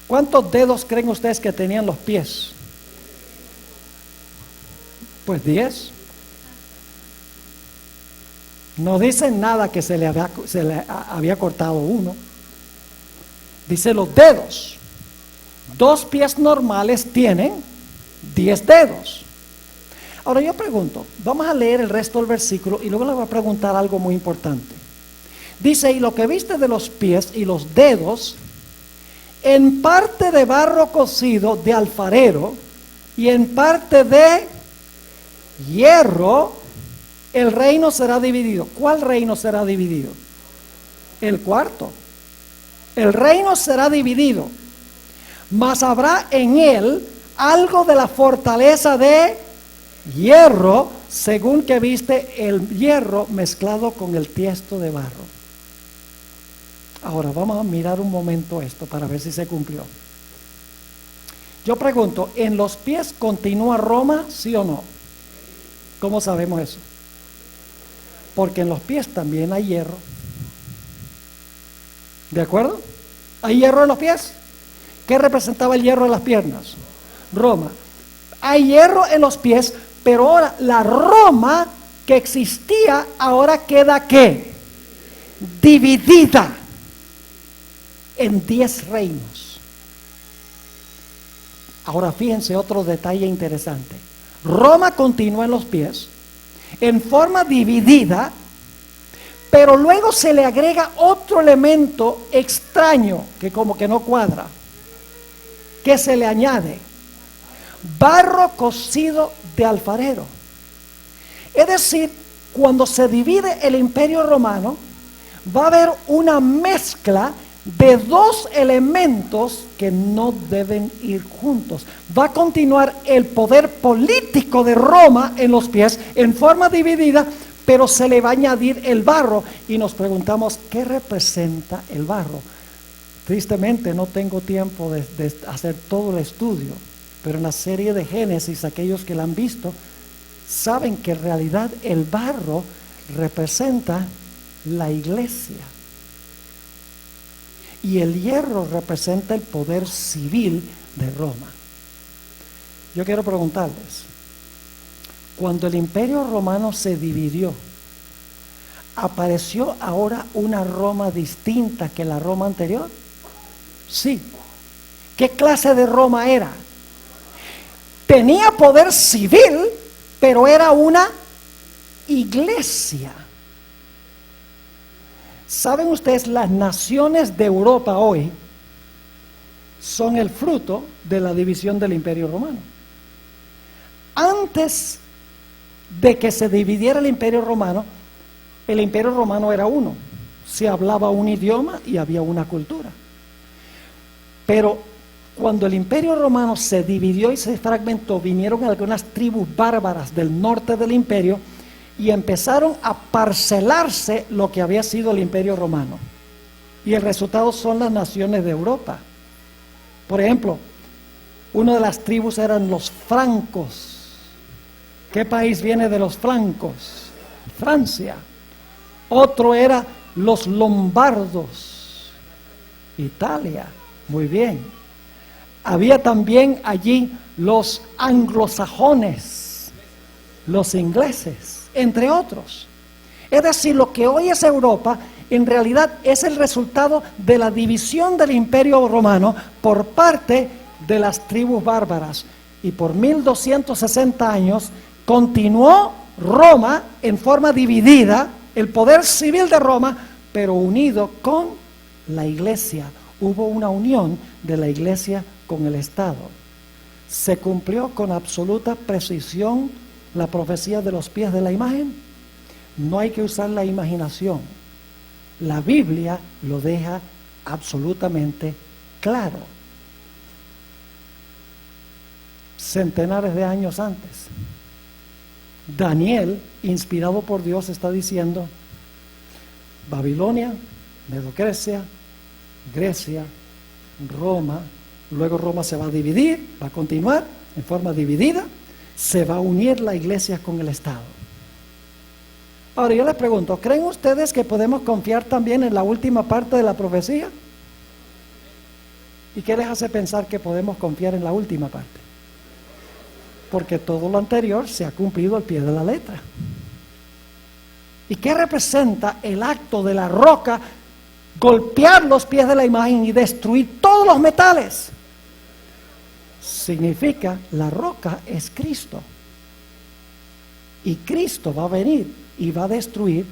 ¿Cuántos dedos creen ustedes que tenían los pies? Pues 10. No dicen nada que se le había cortado uno. Dice los dedos. 2 pies normales tienen 10 dedos. Ahora yo pregunto, vamos a leer el resto del versículo y luego le voy a preguntar algo muy importante. Dice: y lo que viste de los pies y los dedos, en parte de barro cocido de alfarero y en parte de hierro, el reino será dividido. ¿Cuál reino será dividido? El cuarto. El reino será dividido, mas habrá en él algo de la fortaleza de hierro, según que viste el hierro mezclado con el tiesto de barro. Ahora vamos a mirar un momento esto para ver si se cumplió. Yo pregunto, ¿en los pies continúa Roma, sí o no? ¿Cómo sabemos eso? Porque en los pies también hay hierro. ¿De acuerdo? ¿Hay hierro en los pies? ¿Qué representaba el hierro en las piernas? Roma. Hay hierro en los pies, pero ahora la Roma que existía ahora queda ¿qué? Dividida en 10 reinos. Ahora fíjense otro detalle interesante. Roma continúa en los pies en forma dividida, pero luego se le agrega otro elemento extraño que como que no cuadra, que se le añade: barro cocido de alfarero. Es decir, cuando se divide el imperio romano, va a haber una mezcla de 2 elementos que no deben ir juntos. Va a continuar el poder político de Roma en los pies en forma dividida, pero se le va a añadir el barro, y nos preguntamos, ¿qué representa el barro? Tristemente no tengo tiempo de hacer todo el estudio, pero en la serie de Génesis, aquellos que la han visto, saben que en realidad el barro representa la iglesia. Y el hierro representa el poder civil de Roma. Yo quiero preguntarles, cuando el Imperio Romano se dividió, ¿apareció ahora una Roma distinta que la Roma anterior? Sí. ¿Qué clase de Roma era? Tenía poder civil, pero era una iglesia. ¿Saben ustedes? Las naciones de Europa hoy son el fruto de la división del Imperio Romano. Antes de que se dividiera el Imperio Romano era uno. Se hablaba un idioma y había una cultura. Pero cuando el Imperio Romano se dividió y se fragmentó, vinieron algunas tribus bárbaras del norte del imperio y empezaron a parcelarse lo que había sido el Imperio Romano. Y el resultado son las naciones de Europa. Por ejemplo, una de las tribus eran los francos. ¿Qué país viene de los francos? Francia. Otro era los lombardos. Italia. Muy bien. Había también allí los anglosajones, los ingleses, entre otros. Es decir, lo que hoy es Europa, en realidad es el resultado de la división del Imperio Romano por parte de las tribus bárbaras. Y por 1260 años continuó Roma en forma dividida, el poder civil de Roma, pero unido con la iglesia. Hubo una unión de la iglesia con el Estado. ¿Se cumplió con absoluta precisión la profecía de los pies de la imagen? No hay que usar la imaginación. La Biblia lo deja absolutamente claro. Centenares de años antes, Daniel, inspirado por Dios, está diciendo: Babilonia, Medo-Grecia, Grecia, Roma. Luego Roma se va a dividir, va a continuar en forma dividida, se va a unir la iglesia con el Estado. Ahora yo les pregunto, ¿creen ustedes que podemos confiar también en la última parte de la profecía? ¿Y qué les hace pensar que podemos confiar en la última parte? Porque todo lo anterior se ha cumplido al pie de la letra. ¿Y qué representa el acto de la roca golpear los pies de la imagen y destruir todos los metales? Significa, la roca es Cristo. Y Cristo va a venir y va a destruir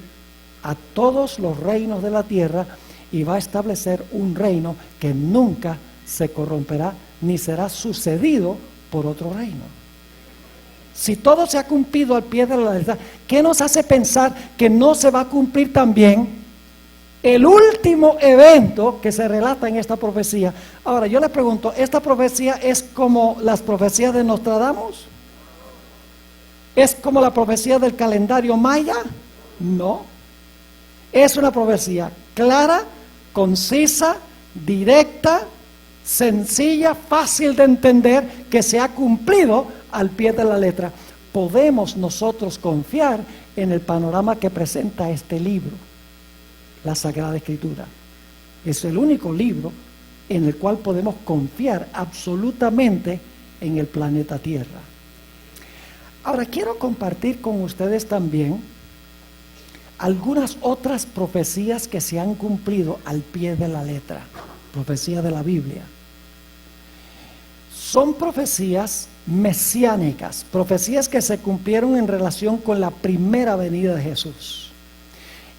a todos los reinos de la tierra y va a establecer un reino que nunca se corromperá ni será sucedido por otro reino. Si todo se ha cumplido al pie de la letra, ¿qué nos hace pensar que no se va a cumplir también el último evento que se relata en esta profecía? Ahora yo le pregunto, ¿esta profecía es como las profecías de Nostradamus? ¿Es como la profecía del calendario maya? No. Es una profecía clara, concisa, directa, sencilla, fácil de entender, que se ha cumplido al pie de la letra. Podemos nosotros confiar en el panorama que presenta este libro, la Sagrada Escritura. Es el único libro en el cual podemos confiar absolutamente en el planeta Tierra. Ahora quiero compartir con ustedes también algunas otras profecías que se han cumplido al pie de la letra, profecías de la Biblia. Son profecías mesiánicas, profecías que se cumplieron en relación con la primera venida de Jesús.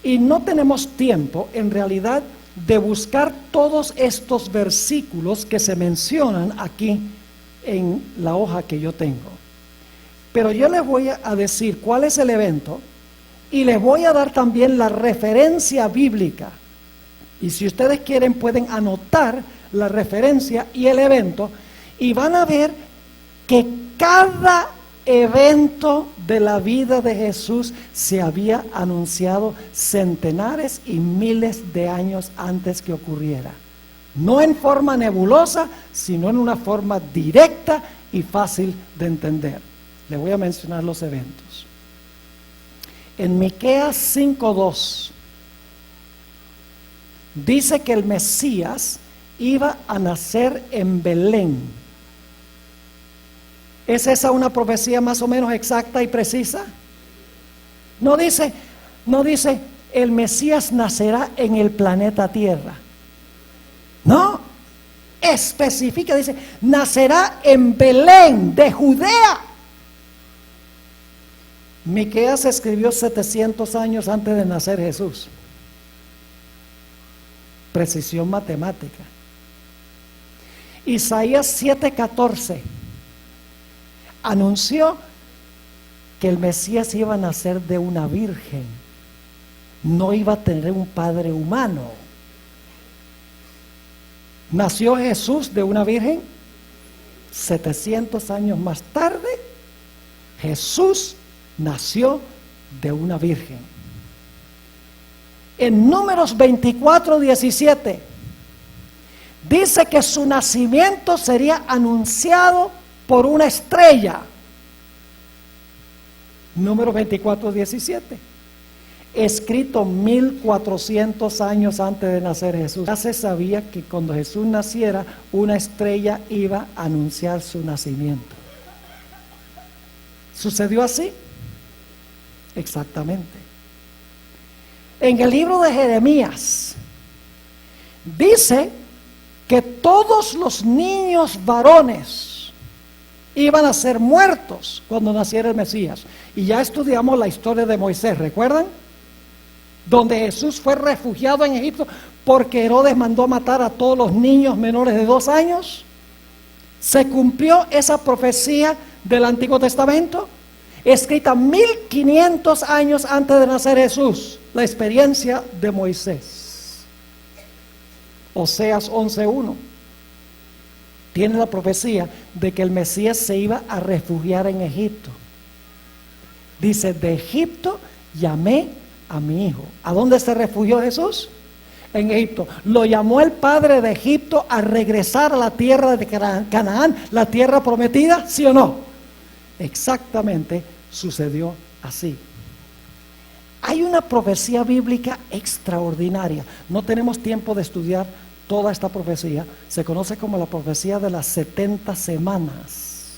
Y no tenemos tiempo, en realidad, de buscar todos estos versículos que se mencionan aquí en la hoja que yo tengo. Pero yo les voy a decir cuál es el evento y les voy a dar también la referencia bíblica. Y si ustedes quieren pueden anotar la referencia y el evento y van a ver que cada evento de la vida de Jesús se había anunciado centenares y miles de años antes que ocurriera. No en forma nebulosa, sino en una forma directa y fácil de entender. Le voy a mencionar los eventos. En Miqueas 5:2 dice que el Mesías iba a nacer en Belén. ¿Es esa una profecía más o menos exacta y precisa? No dice el Mesías nacerá en el planeta Tierra. No, especifica, dice, nacerá en Belén de Judea. Miqueas escribió 700 años antes de nacer Jesús. Precisión matemática. Isaías 7:14 anunció que el Mesías iba a nacer de una virgen, no iba a tener un padre humano. ¿Nació Jesús de una virgen? 700 años más tarde, Jesús nació de una virgen. En Números 24:17 dice que su nacimiento sería anunciado por una estrella. Números 24:17, escrito 1400 años antes de nacer Jesús. Ya se sabía que cuando Jesús naciera, una estrella iba a anunciar su nacimiento. ¿Sucedió así? Exactamente. En el libro de Jeremías dice que todos los niños varones iban a ser muertos cuando naciera el Mesías. Y ya estudiamos la historia de Moisés, ¿recuerdan? Donde Jesús fue refugiado en Egipto porque Herodes mandó matar a todos los niños menores de 2 años. Se cumplió esa profecía del Antiguo Testamento, escrita 1500 años antes de nacer Jesús, la experiencia de Moisés. Oseas 11:1 tiene la profecía de que el Mesías se iba a refugiar en Egipto. Dice, de Egipto llamé a mi hijo. ¿A dónde se refugió Jesús? En Egipto. ¿Lo llamó el padre de Egipto a regresar a la tierra de Canaán, la tierra prometida? ¿Sí o no? Exactamente sucedió así. Hay una profecía bíblica extraordinaria. No tenemos tiempo de estudiar toda esta profecía. Se conoce como la profecía de las 70 semanas.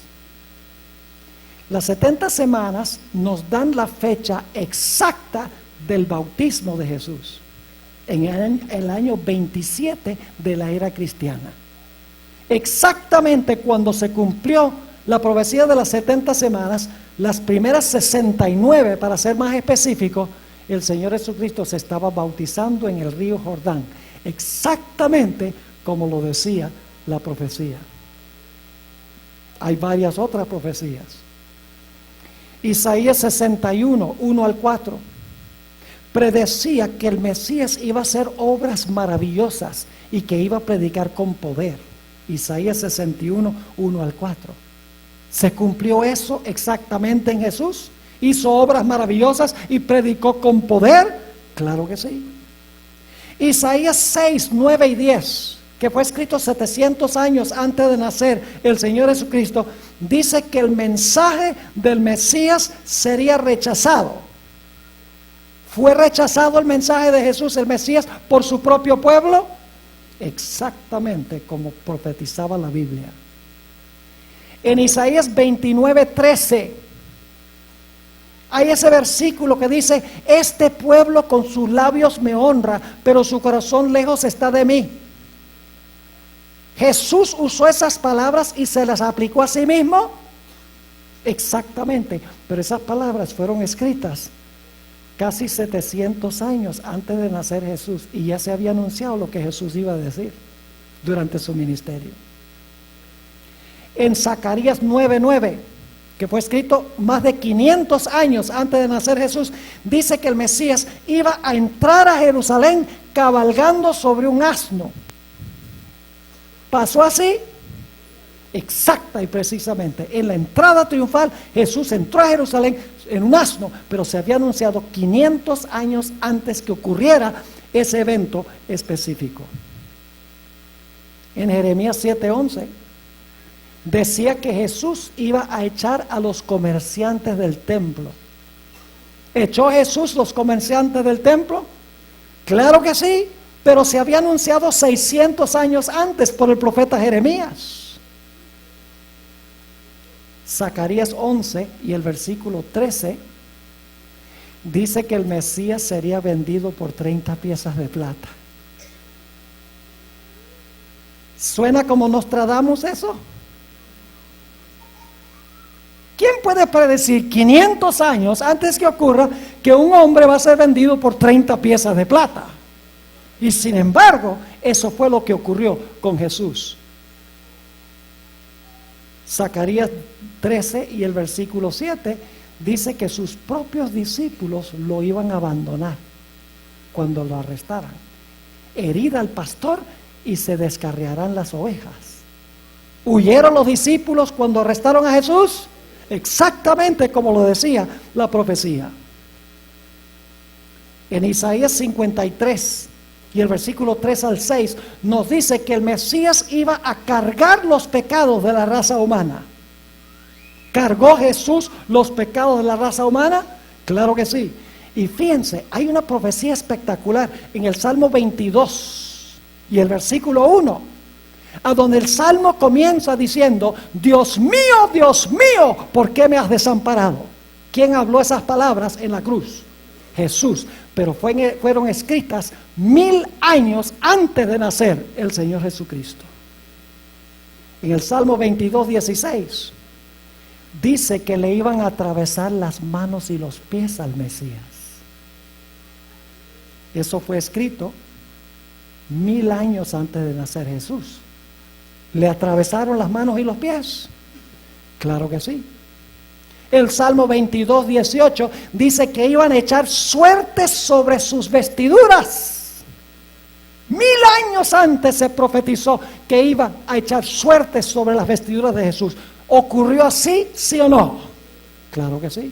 Las 70 semanas nos dan la fecha exacta del bautismo de Jesús en el año 27 de la era cristiana. Exactamente cuando se cumplió la profecía de las 70 semanas, las primeras 69, para ser más específico, el Señor Jesucristo se estaba bautizando en el río Jordán, exactamente como lo decía la profecía. Hay varias otras profecías. Isaías 61, 1-4, predecía que el Mesías iba a hacer obras maravillosas y que iba a predicar con poder. Isaías 61, 1-4. ¿Se cumplió eso exactamente en Jesús? ¿Hizo obras maravillosas y predicó con poder? Claro que sí. Isaías 6, 9 y 10, que fue escrito 700 años antes de nacer el Señor Jesucristo, dice que el mensaje del Mesías sería rechazado. ¿Fue rechazado el mensaje de Jesús, el Mesías, por su propio pueblo? Exactamente como profetizaba la Biblia. En Isaías 29:13 hay ese versículo que dice: este pueblo con sus labios me honra, pero su corazón lejos está de mí. ¿Jesús usó esas palabras y se las aplicó a sí mismo? Exactamente, pero esas palabras fueron escritas casi 700 años antes de nacer Jesús, y ya se había anunciado lo que Jesús iba a decir durante su ministerio. En Zacarías 9:9, que fue escrito más de 500 años antes de nacer Jesús, dice que el Mesías iba a entrar a Jerusalén cabalgando sobre un asno. ¿Pasó así? Exacta y precisamente. En la entrada triunfal, Jesús entró a Jerusalén en un asno, pero se había anunciado 500 años antes que ocurriera ese evento específico. en Jeremías 7:11, decía que Jesús iba a echar a los comerciantes del templo. ¿Echó Jesús los comerciantes del templo? Claro que sí, pero se había anunciado 600 años antes por el profeta Jeremías. Zacarías 11 y el versículo 13 dice que el Mesías sería vendido por 30 piezas de plata. ¿Suena como Nostradamus eso? ¿Quién puede predecir 500 años antes que ocurra que un hombre va a ser vendido por 30 piezas de plata? Y sin embargo, eso fue lo que ocurrió con Jesús. Zacarías 13 y el versículo 7 dice que sus propios discípulos lo iban a abandonar cuando lo arrestaran. Herida al pastor y se descarriarán las ovejas. ¿Huyeron los discípulos cuando arrestaron a Jesús? Exactamente como lo decía la profecía. En Isaías 53 y el versículo 3 al 6 nos dice que el Mesías iba a cargar los pecados de la raza humana. ¿Cargó Jesús los pecados de la raza humana? Claro que sí. Y fíjense, hay una profecía espectacular en el Salmo 22 y el versículo 1, a donde el Salmo comienza diciendo: Dios mío, ¿por qué me has desamparado? ¿Quién habló esas palabras en la cruz? Jesús. Pero fueron escritas 1000 años antes de nacer el Señor Jesucristo. En el Salmo 22, 16 dice que le iban a atravesar las manos y los pies al Mesías. Eso fue escrito 1000 años antes de nacer Jesús. ¿Le atravesaron las manos y los pies? Claro que sí. El Salmo 22, 18 dice que iban a echar suertes sobre sus vestiduras. 1000 años antes se profetizó que iban a echar suertes sobre las vestiduras de Jesús. ¿Ocurrió así, sí o no? Claro que sí.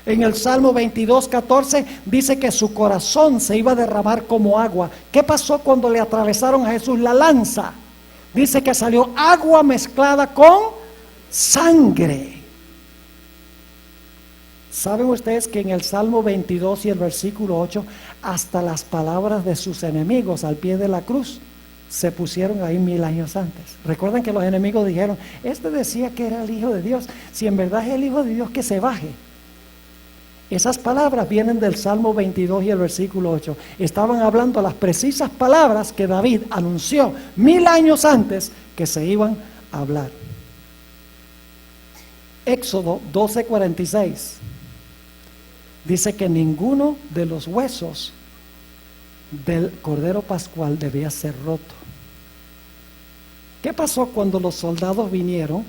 En el Salmo 22, 14 dice que su corazón se iba a derramar como agua. ¿Qué pasó cuando le atravesaron a Jesús la lanza? Dice que salió agua mezclada con sangre. ¿Saben ustedes que en el Salmo 22 y el versículo 8 hasta las palabras de sus enemigos al pie de la cruz se pusieron ahí 1000 años antes? Recuerdan que los enemigos dijeron: este decía que era el Hijo de Dios, si en verdad es el Hijo de Dios, que se baje. Esas palabras vienen del Salmo 22 y el versículo 8. Estaban hablando las precisas palabras que David anunció 1000 años antes que se iban a hablar. Éxodo 12:46 dice que ninguno de los huesos del Cordero Pascual debía ser roto. ¿Qué pasó cuando los soldados vinieron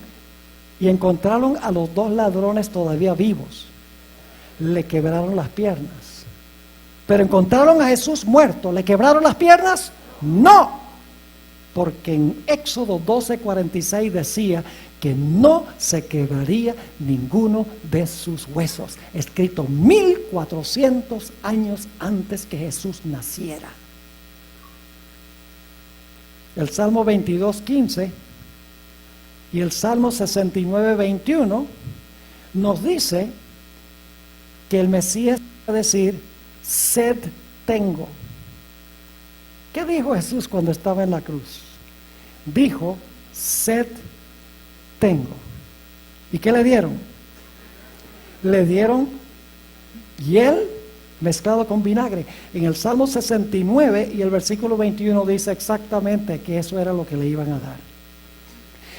y encontraron a los 2 ladrones todavía vivos? Le quebraron las piernas. Pero encontraron a Jesús muerto. ¿Le quebraron las piernas? No, porque en Éxodo 12:46 decía que no se quebraría ninguno de sus huesos, escrito 1400 años antes que Jesús naciera. El Salmo 22:15 y el Salmo 69:21 nos dice que el Mesías va a decir: sed tengo. ¿Qué dijo Jesús cuando estaba en la cruz? Dijo: sed tengo. ¿Y qué le dieron? Le dieron hiel mezclado con vinagre. En el Salmo 69 y el versículo 21 dice exactamente que eso era lo que le iban a dar.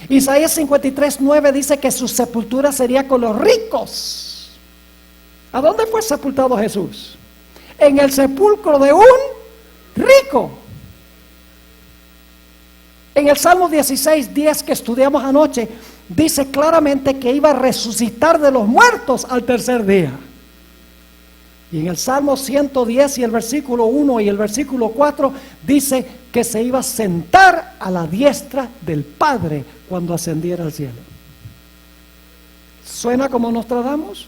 Isaías 53:9 dice que su sepultura sería con los ricos. ¿A dónde fue sepultado Jesús? En el sepulcro de un rico. En el Salmo 16:10 que estudiamos anoche, dice claramente que iba a resucitar de los muertos al tercer día. Y en el Salmo 110 y el versículo 1 y el versículo 4 dice que se iba a sentar a la diestra del Padre cuando ascendiera al cielo. ¿Suena como Nostradamus?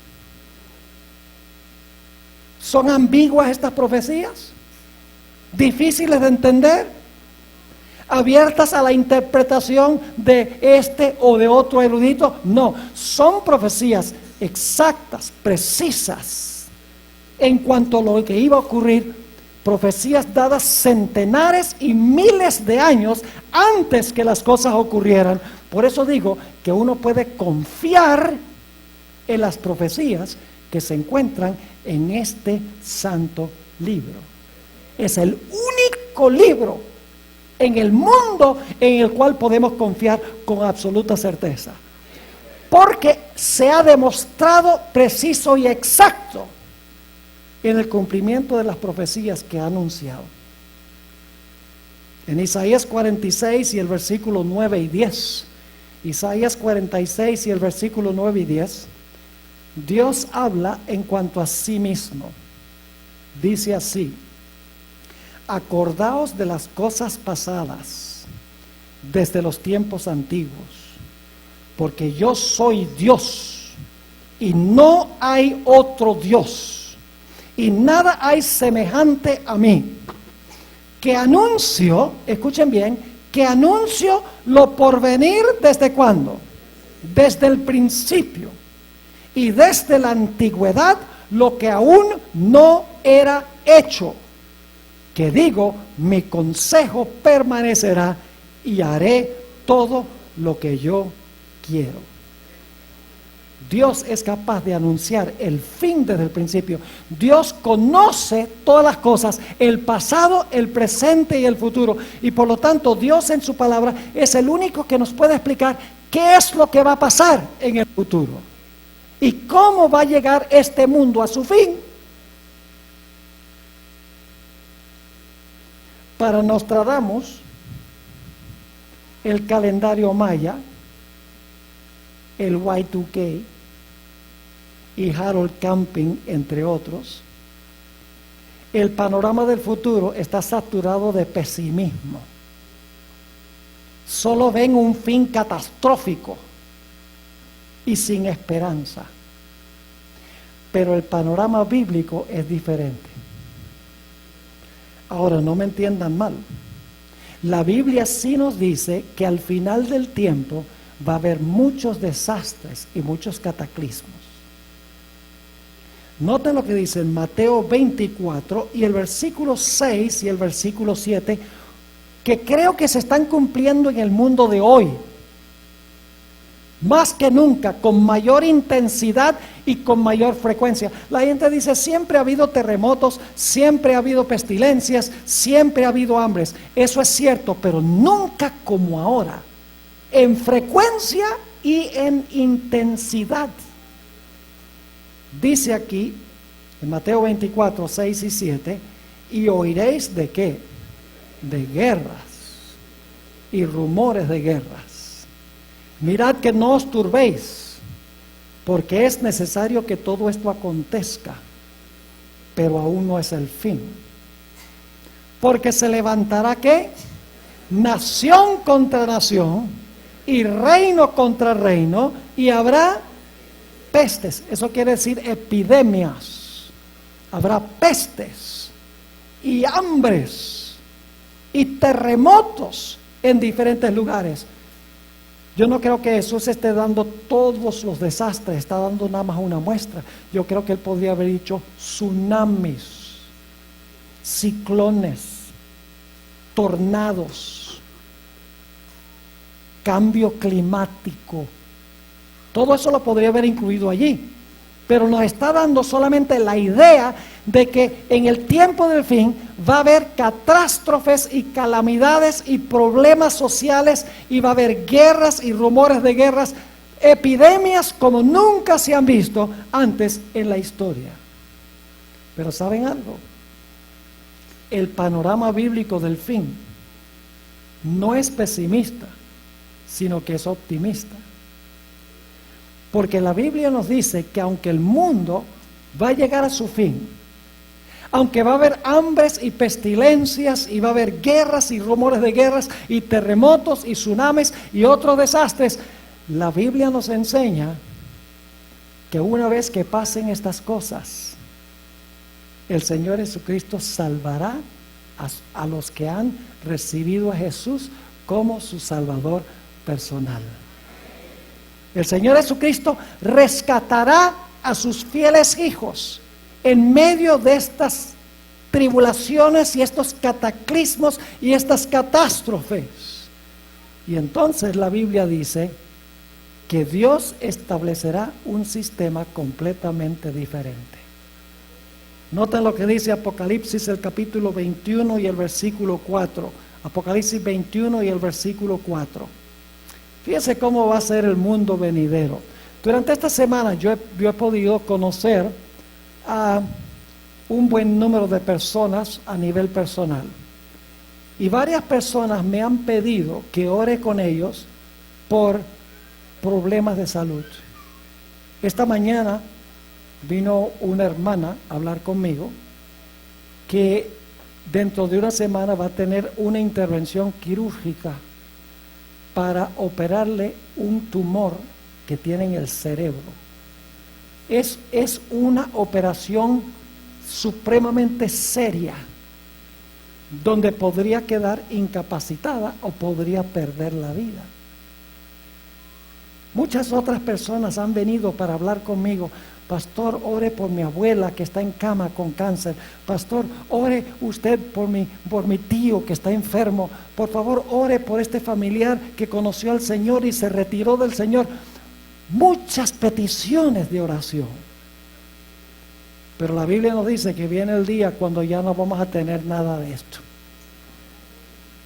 ¿Son ambiguas estas profecías? ¿Difíciles de entender? abiertas a la interpretación de este o de otro erudito. No, son profecías exactas, precisas, en cuanto a lo que iba a ocurrir, profecías dadas centenares y miles de años antes que las cosas ocurrieran. Por eso digo que uno puede confiar en las profecías que se encuentran en este santo libro. Es el único libro en el mundo en el cual podemos confiar con absoluta certeza, porque se ha demostrado preciso y exacto en el cumplimiento de las profecías que ha anunciado. En Isaías 46 y el versículo 9 y 10, Isaías 46 y el versículo 9 y 10, Dios habla en cuanto a sí mismo. Dice así: acordaos de las cosas pasadas desde los tiempos antiguos, porque yo soy Dios y no hay otro Dios, y nada hay semejante a mí, que anuncio, escuchen bien, que anuncio lo porvenir ¿desde cuándo? Desde el principio, y desde la antigüedad lo que aún no era hecho, que digo, mi consejo permanecerá y haré todo lo que yo quiero. Dios es capaz de anunciar el fin desde el principio. Dios conoce todas las cosas, el pasado, el presente y el futuro. Y por lo tanto, Dios en su palabra es el único que nos puede explicar qué es lo que va a pasar en el futuro y cómo va a llegar este mundo a su fin. Para Nostradamus, el calendario maya, el Y2K y Harold Camping, entre otros, el panorama del futuro está saturado de pesimismo. Solo ven un fin catastrófico y sin esperanza. Pero el panorama bíblico es diferente. Ahora, no me entiendan mal. La Biblia sí nos dice que al final del tiempo va a haber muchos desastres y muchos cataclismos. Noten lo que dice en Mateo 24 y el versículo 6 y el versículo 7, que creo que se están cumpliendo en el mundo de hoy, más que nunca, con mayor intensidad y con mayor frecuencia. La gente dice, siempre ha habido terremotos, siempre ha habido pestilencias, siempre ha habido hambres. Eso es cierto, pero nunca como ahora, en frecuencia y en intensidad. Dice aquí, en Mateo 24, 6 y 7, y oiréis ¿de qué? De guerras y rumores de guerras. Mirad que no os turbéis, porque es necesario que todo esto acontezca, pero aún no es el fin. Porque se levantará ¿qué? Nación contra nación y reino contra reino, y habrá pestes. Eso quiere decir epidemias. Habrá pestes y hambres y terremotos en diferentes lugares. Yo no creo que Jesús esté dando todos los desastres, está dando nada más una muestra. Yo creo que Él podría haber dicho tsunamis, ciclones, tornados, cambio climático. Todo eso lo podría haber incluido allí, pero nos está dando solamente la idea de que en el tiempo del fin va a haber catástrofes y calamidades y problemas sociales, y va a haber guerras y rumores de guerras, epidemias como nunca se han visto antes en la historia. Pero ¿saben algo? El panorama bíblico del fin no es pesimista, sino que es optimista. Porque la Biblia nos dice que aunque el mundo va a llegar a su fin, aunque va a haber hambres y pestilencias, y va a haber guerras y rumores de guerras y terremotos y tsunamis y otros desastres, la Biblia nos enseña que una vez que pasen estas cosas, el Señor Jesucristo salvará a los que han recibido a Jesús como su Salvador personal. El Señor Jesucristo rescatará a sus fieles hijos en medio de estas tribulaciones y estos cataclismos y estas catástrofes. Y entonces la Biblia dice que Dios establecerá un sistema completamente diferente. Noten lo que dice Apocalipsis, el capítulo 21 y el versículo 4. Apocalipsis 21 y el versículo 4. Fíjense cómo va a ser el mundo venidero. Durante esta semana yo he podido conocer a un buen número de personas a nivel personal. Y varias personas me han pedido que ore con ellos por problemas de salud. Esta mañana vino una hermana a hablar conmigo que dentro de una semana va a tener una intervención quirúrgica para operarle un tumor que tiene en el cerebro. Es una operación supremamente seria, donde podría quedar incapacitada o podría perder la vida. Muchas otras personas han venido para hablar conmigo. Pastor, ore por mi abuela que está en cama con cáncer. Pastor, ore usted por mi tío que está enfermo. Por favor, ore por este familiar que conoció al Señor y se retiró del Señor. Muchas peticiones de oración. Pero la Biblia nos dice que viene el día cuando ya no vamos a tener nada de esto.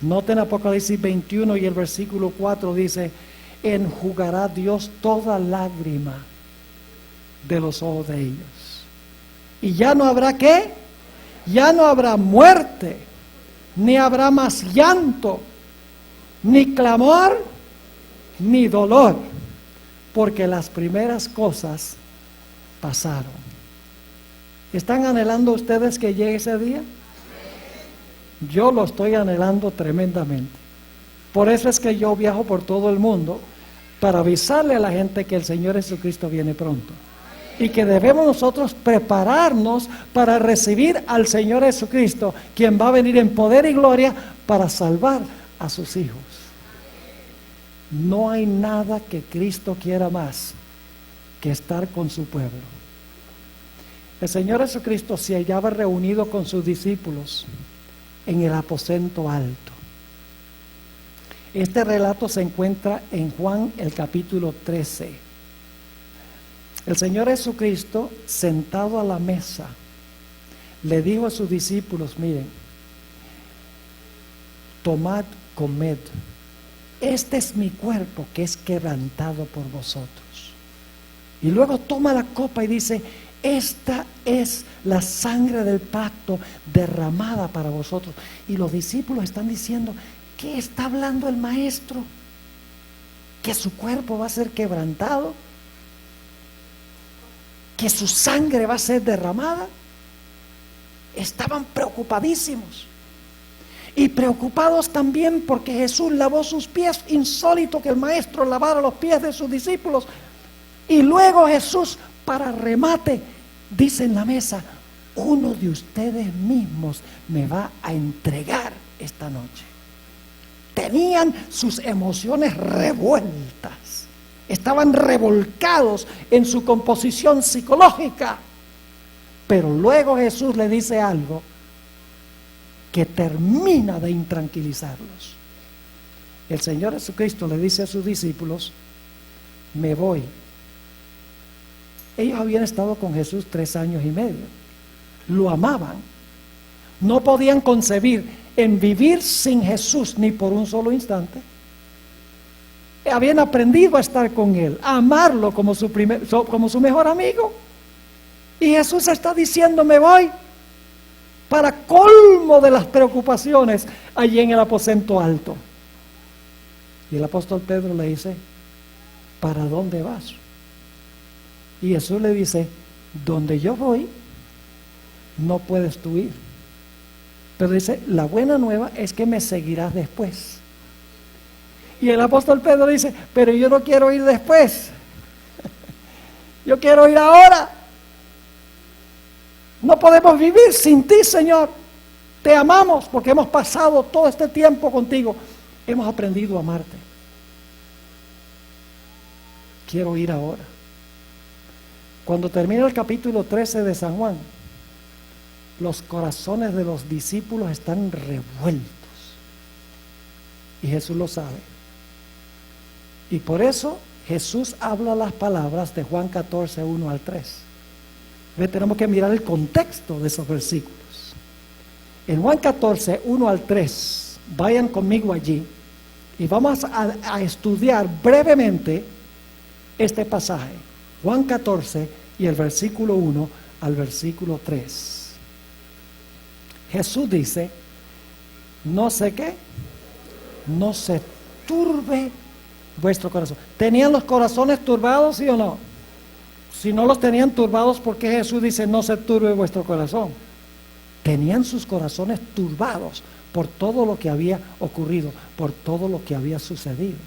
Noten Apocalipsis 21 y el versículo 4 dice: enjugará Dios toda lágrima de los ojos de ellos. Y ya no habrá ¿qué? Ya no habrá muerte, ni habrá más llanto, ni clamor, ni dolor, porque las primeras cosas pasaron. ¿Están anhelando ustedes que llegue ese día? Yo lo estoy anhelando tremendamente. Por eso es que yo viajo por todo el mundo para avisarle a la gente que el Señor Jesucristo viene pronto y que debemos nosotros prepararnos para recibir al Señor Jesucristo, quien va a venir en poder y gloria para salvar a sus hijos. No hay nada que Cristo quiera más que estar con su pueblo. El Señor Jesucristo se hallaba reunido con sus discípulos en el aposento alto. Este relato se encuentra en Juan el capítulo 13. El Señor Jesucristo, sentado a la mesa, le dijo a sus discípulos: miren, tomad, comed, este es mi cuerpo que es quebrantado por vosotros. Y luego toma la copa y dice: esta es la sangre del pacto derramada para vosotros. Y los discípulos están diciendo: ¿qué está hablando el maestro? ¿Que su cuerpo va a ser quebrantado? ¿Que su sangre va a ser derramada? Estaban preocupadísimos. Y preocupados también porque Jesús lavó sus pies. Insólito que el maestro lavara los pies de sus discípulos. Y luego Jesús, para remate, dice en la mesa: uno de ustedes mismos me va a entregar esta noche. Tenían sus emociones revueltas, estaban revolcados en su composición psicológica. Pero luego Jesús le dice algo que termina de intranquilizarlos. El Señor Jesucristo le dice a sus discípulos: me voy. Ellos habían estado con Jesús 3 años y medio, lo amaban, no podían concebir en vivir sin Jesús ni por un solo instante. Habían aprendido a estar con Él, a amarlo como su mejor amigo. Y Jesús está diciendo: me voy, para colmo de las preocupaciones allí en el aposento alto. Y el apóstol Pedro le dice: ¿para dónde vas? Y Jesús le dice: donde yo voy, no puedes tú ir. Pero dice: la buena nueva es que me seguirás después. Y el apóstol Pedro dice: pero yo no quiero ir después. Yo quiero ir ahora. No podemos vivir sin ti, Señor. Te amamos porque hemos pasado todo este tiempo contigo. Hemos aprendido a amarte. Quiero ir ahora. Cuando termina el capítulo 13 de San Juan, los corazones de los discípulos están revueltos. Y Jesús lo sabe. Y por eso Jesús habla las palabras de Juan 14, 1 al 3. Tenemos que mirar el contexto de esos versículos. En Juan 14, 1 al 3, vayan conmigo allí y vamos a estudiar brevemente este pasaje. Juan 14 y el versículo 1 al versículo 3. Jesús dice, no sé qué, no se turbe vuestro corazón. ¿Tenían los corazones turbados, sí o no? Si no los tenían turbados, ¿por qué Jesús dice no se turbe vuestro corazón? Tenían sus corazones turbados por todo lo que había ocurrido, por todo lo que había sucedido.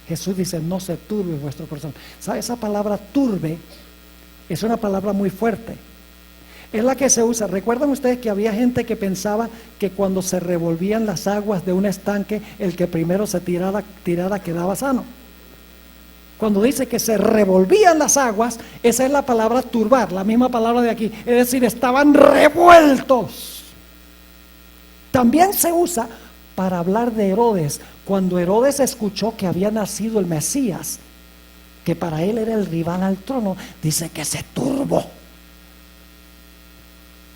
Jesús dice no se turbe vuestro corazón. ¿Sabe? Esa palabra turbe es una palabra muy fuerte. Es la que se usa. ¿Recuerdan ustedes que había gente que pensaba que cuando se revolvían las aguas de un estanque, el que primero se tirara quedaba sano? Cuando dice que se revolvían las aguas, esa es la palabra turbar, la misma palabra de aquí. Es decir, estaban revueltos. También se usa para hablar de Herodes. Cuando Herodes escuchó que había nacido el Mesías, que para él era el rival al trono, dice que se turbó.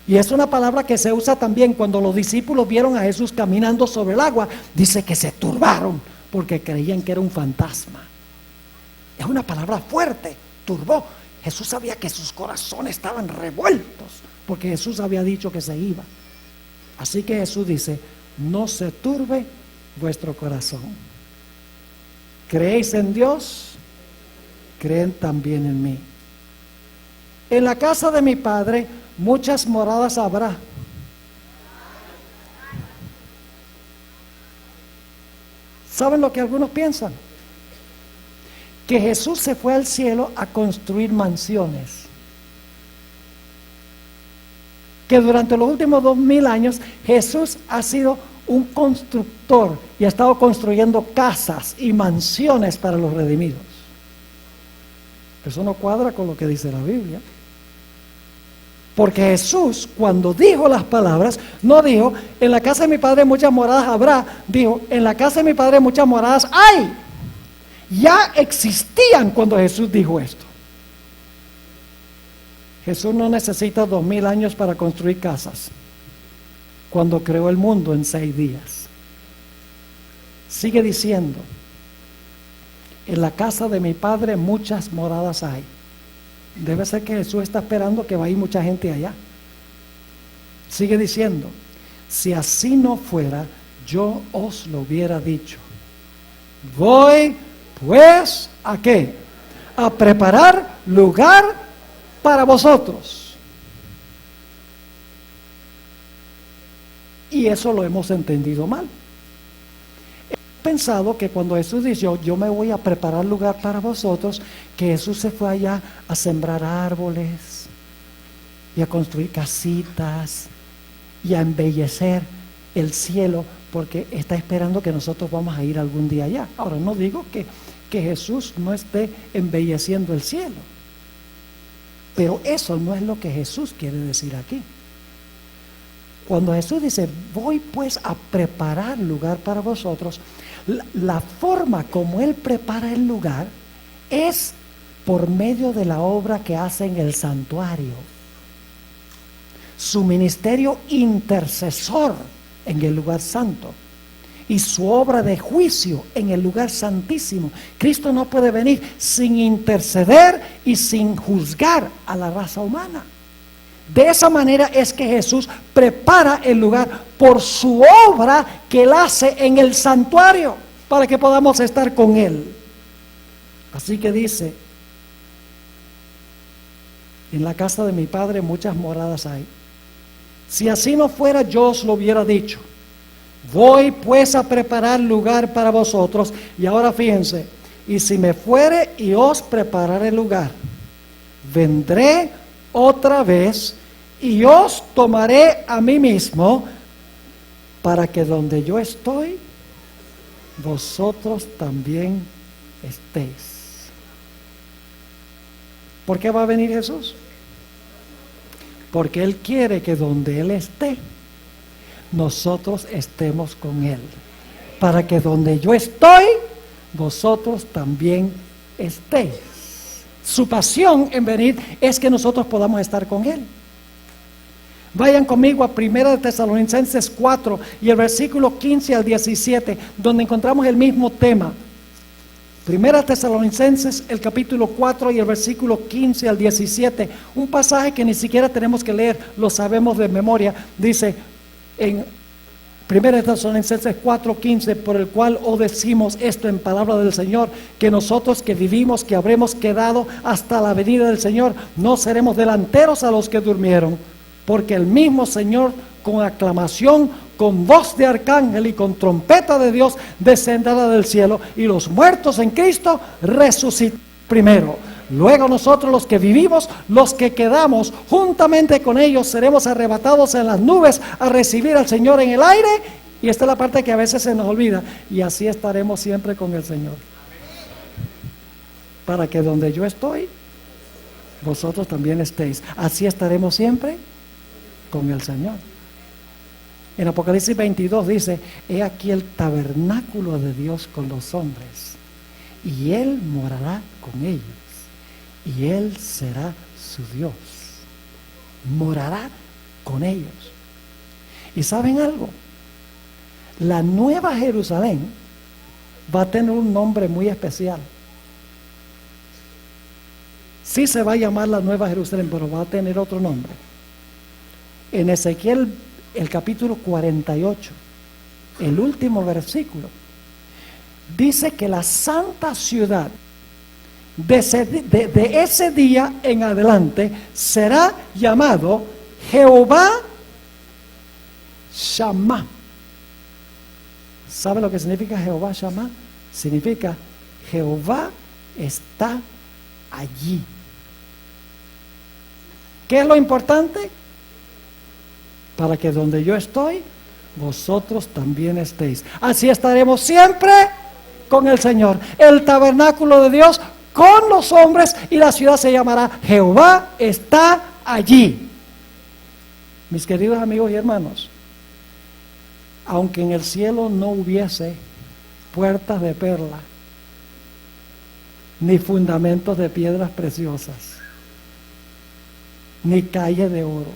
Y es una palabra que se usa también cuando los discípulos vieron a Jesús caminando sobre el agua. Dice que se turbaron porque creían que era un fantasma. Es una palabra fuerte, turbó. Jesús sabía que sus corazones estaban revueltos porque Jesús había dicho que se iba. Así que Jesús dice, no se turbe vuestro corazón. ¿Creéis en Dios? Creen también en mí. En la casa de mi Padre muchas moradas habrá. ¿Saben lo que algunos piensan? Que Jesús se fue al cielo a construir mansiones. Que durante los últimos 2000 años Jesús ha sido un constructor y ha estado construyendo casas y mansiones para los redimidos. Eso no cuadra con lo que dice la Biblia. Porque Jesús, cuando dijo las palabras, no dijo, en la casa de mi Padre muchas moradas habrá, dijo, en la casa de mi Padre muchas moradas hay. Ya existían cuando Jesús dijo esto. Jesús no necesita 2000 años para construir casas. Cuando creó el mundo en 6 días. Sigue diciendo, en la casa de mi Padre muchas moradas hay. Debe ser que Jesús está esperando que va a ir mucha gente allá. Sigue diciendo, si así no fuera, yo os lo hubiera dicho. Voy pues, ¿a qué? A preparar lugar para vosotros. Y eso lo hemos entendido mal. He pensado que cuando Jesús dijo, yo me voy a preparar lugar para vosotros, que Jesús se fue allá a sembrar árboles y a construir casitas y a embellecer el cielo, porque está esperando que nosotros vamos a ir algún día allá. Ahora, no digo que Jesús no esté embelleciendo el cielo, pero eso no es lo que Jesús quiere decir aquí. Cuando Jesús dice, voy pues a preparar lugar para vosotros, la forma como Él prepara el lugar es por medio de la obra que hace en el santuario. Su ministerio intercesor en el lugar santo y su obra de juicio en el lugar santísimo. Cristo no puede venir sin interceder y sin juzgar a la raza humana. De esa manera es que Jesús prepara el lugar por su obra que Él hace en el santuario para que podamos estar con Él. Así que dice, en la casa de mi Padre muchas moradas hay. Si así no fuera, yo os lo hubiera dicho. Voy pues a preparar lugar para vosotros. Y ahora fíjense, y si me fuere y os prepararé lugar, vendré otra vez y os tomaré a mí mismo, para que donde yo estoy, vosotros también estéis. ¿Por qué va a venir Jesús? Porque Él quiere que donde Él esté, nosotros estemos con Él. Para que donde yo estoy, vosotros también estéis. Su pasión en venir es que nosotros podamos estar con Él. Vayan conmigo a 1 Tesalonicenses 4 y el versículo 15 al 17, donde encontramos el mismo tema. 1 Tesalonicenses, el capítulo 4 y el versículo 15 al 17, un pasaje que ni siquiera tenemos que leer, lo sabemos de memoria. Dice en 1 Tesalonicenses 4:15, por el cual os decimos esto en palabra del Señor, que nosotros que vivimos, que habremos quedado hasta la venida del Señor, no seremos delanteros a los que durmieron, porque el mismo Señor, con aclamación, con voz de arcángel y con trompeta de Dios, descenderá del cielo, y los muertos en Cristo resucitarán primero. Luego nosotros, los que vivimos, los que quedamos juntamente con ellos, seremos arrebatados en las nubes a recibir al Señor en el aire. Y esta es la parte que a veces se nos olvida, y así estaremos siempre con el Señor, para que donde yo estoy, vosotros también estéis. Así estaremos siempre con el Señor. En Apocalipsis 22 dice: he aquí el tabernáculo de Dios con los hombres, y Él morará con ellos, y Él será su Dios. Morará con ellos. ¿Y saben algo? La Nueva Jerusalén va a tener un nombre muy especial. Sí se va a llamar la Nueva Jerusalén, pero va a tener otro nombre. En Ezequiel, el capítulo 48, el último versículo, dice que la santa ciudad de ese día en adelante será llamado Jehová Shammah. ¿Sabe lo que significa Jehová Shammah? Significa Jehová está allí. ¿Qué es lo importante? Para que donde yo estoy, vosotros también estéis. Así estaremos siempre con el Señor. El tabernáculo de Dios con los hombres, y la ciudad se llamará Jehová está allí. Mis queridos amigos y hermanos, aunque en el cielo no hubiese puertas de perla, ni fundamentos de piedras preciosas, ni calle de oro,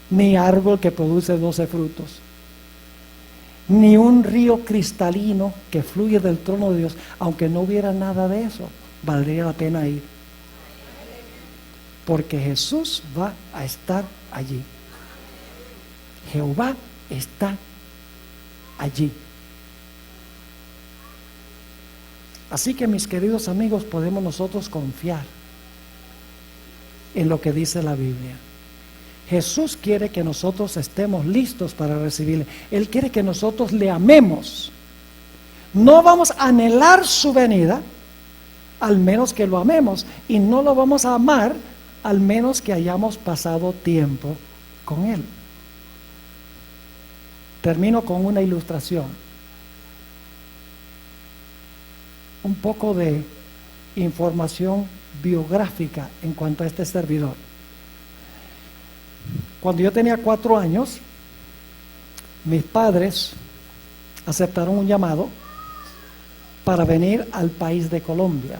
ni árbol que produce 12 frutos, ni un río cristalino que fluye del trono de Dios, aunque no hubiera nada de eso, valdría la pena ir, porque Jesús va a estar allí. Jehová está allí. Así que, mis queridos amigos, podemos nosotros confiar en lo que dice la Biblia. Jesús quiere que nosotros estemos listos para recibirle. Él quiere que nosotros le amemos. No vamos a anhelar su venida al menos que lo amemos, y no lo vamos a amar al menos que hayamos pasado tiempo con Él. Termino con una ilustración. Un poco de información biográfica en cuanto a este servidor. Cuando yo tenía 4 años, mis padres aceptaron un llamado para venir al país de Colombia.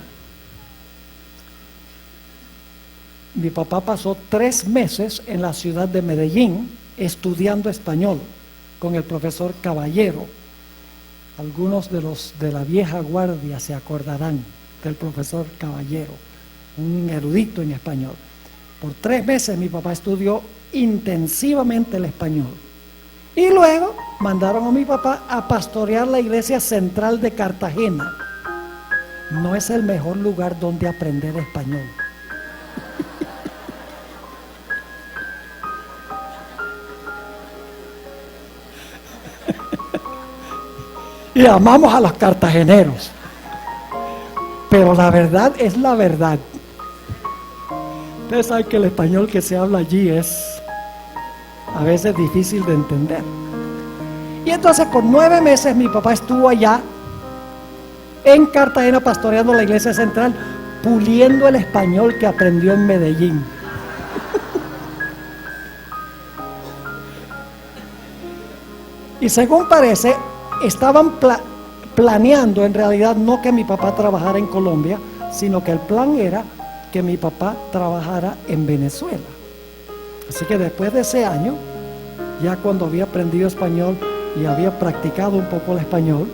Mi papá pasó 3 meses en la ciudad de Medellín estudiando español con el profesor Caballero. Algunos de la vieja guardia se acordarán del profesor Caballero, un erudito en español. Por 3 meses mi papá estudió intensivamente el español, y luego mandaron a mi papá a pastorear la iglesia central de Cartagena. No es el mejor lugar donde aprender español. Y amamos a los cartageneros, pero la verdad es la verdad. Ustedes saben que el español que se habla allí es a veces difícil de entender. Y entonces por 9 meses mi papá estuvo allá en Cartagena pastoreando la iglesia central, puliendo el español que aprendió en Medellín. Y según parece, estaban planeando en realidad no que mi papá trabajara en Colombia, sino que el plan era que mi papá trabajara en Venezuela. Así que después de ese año, ya cuando había aprendido español y había practicado un poco el español,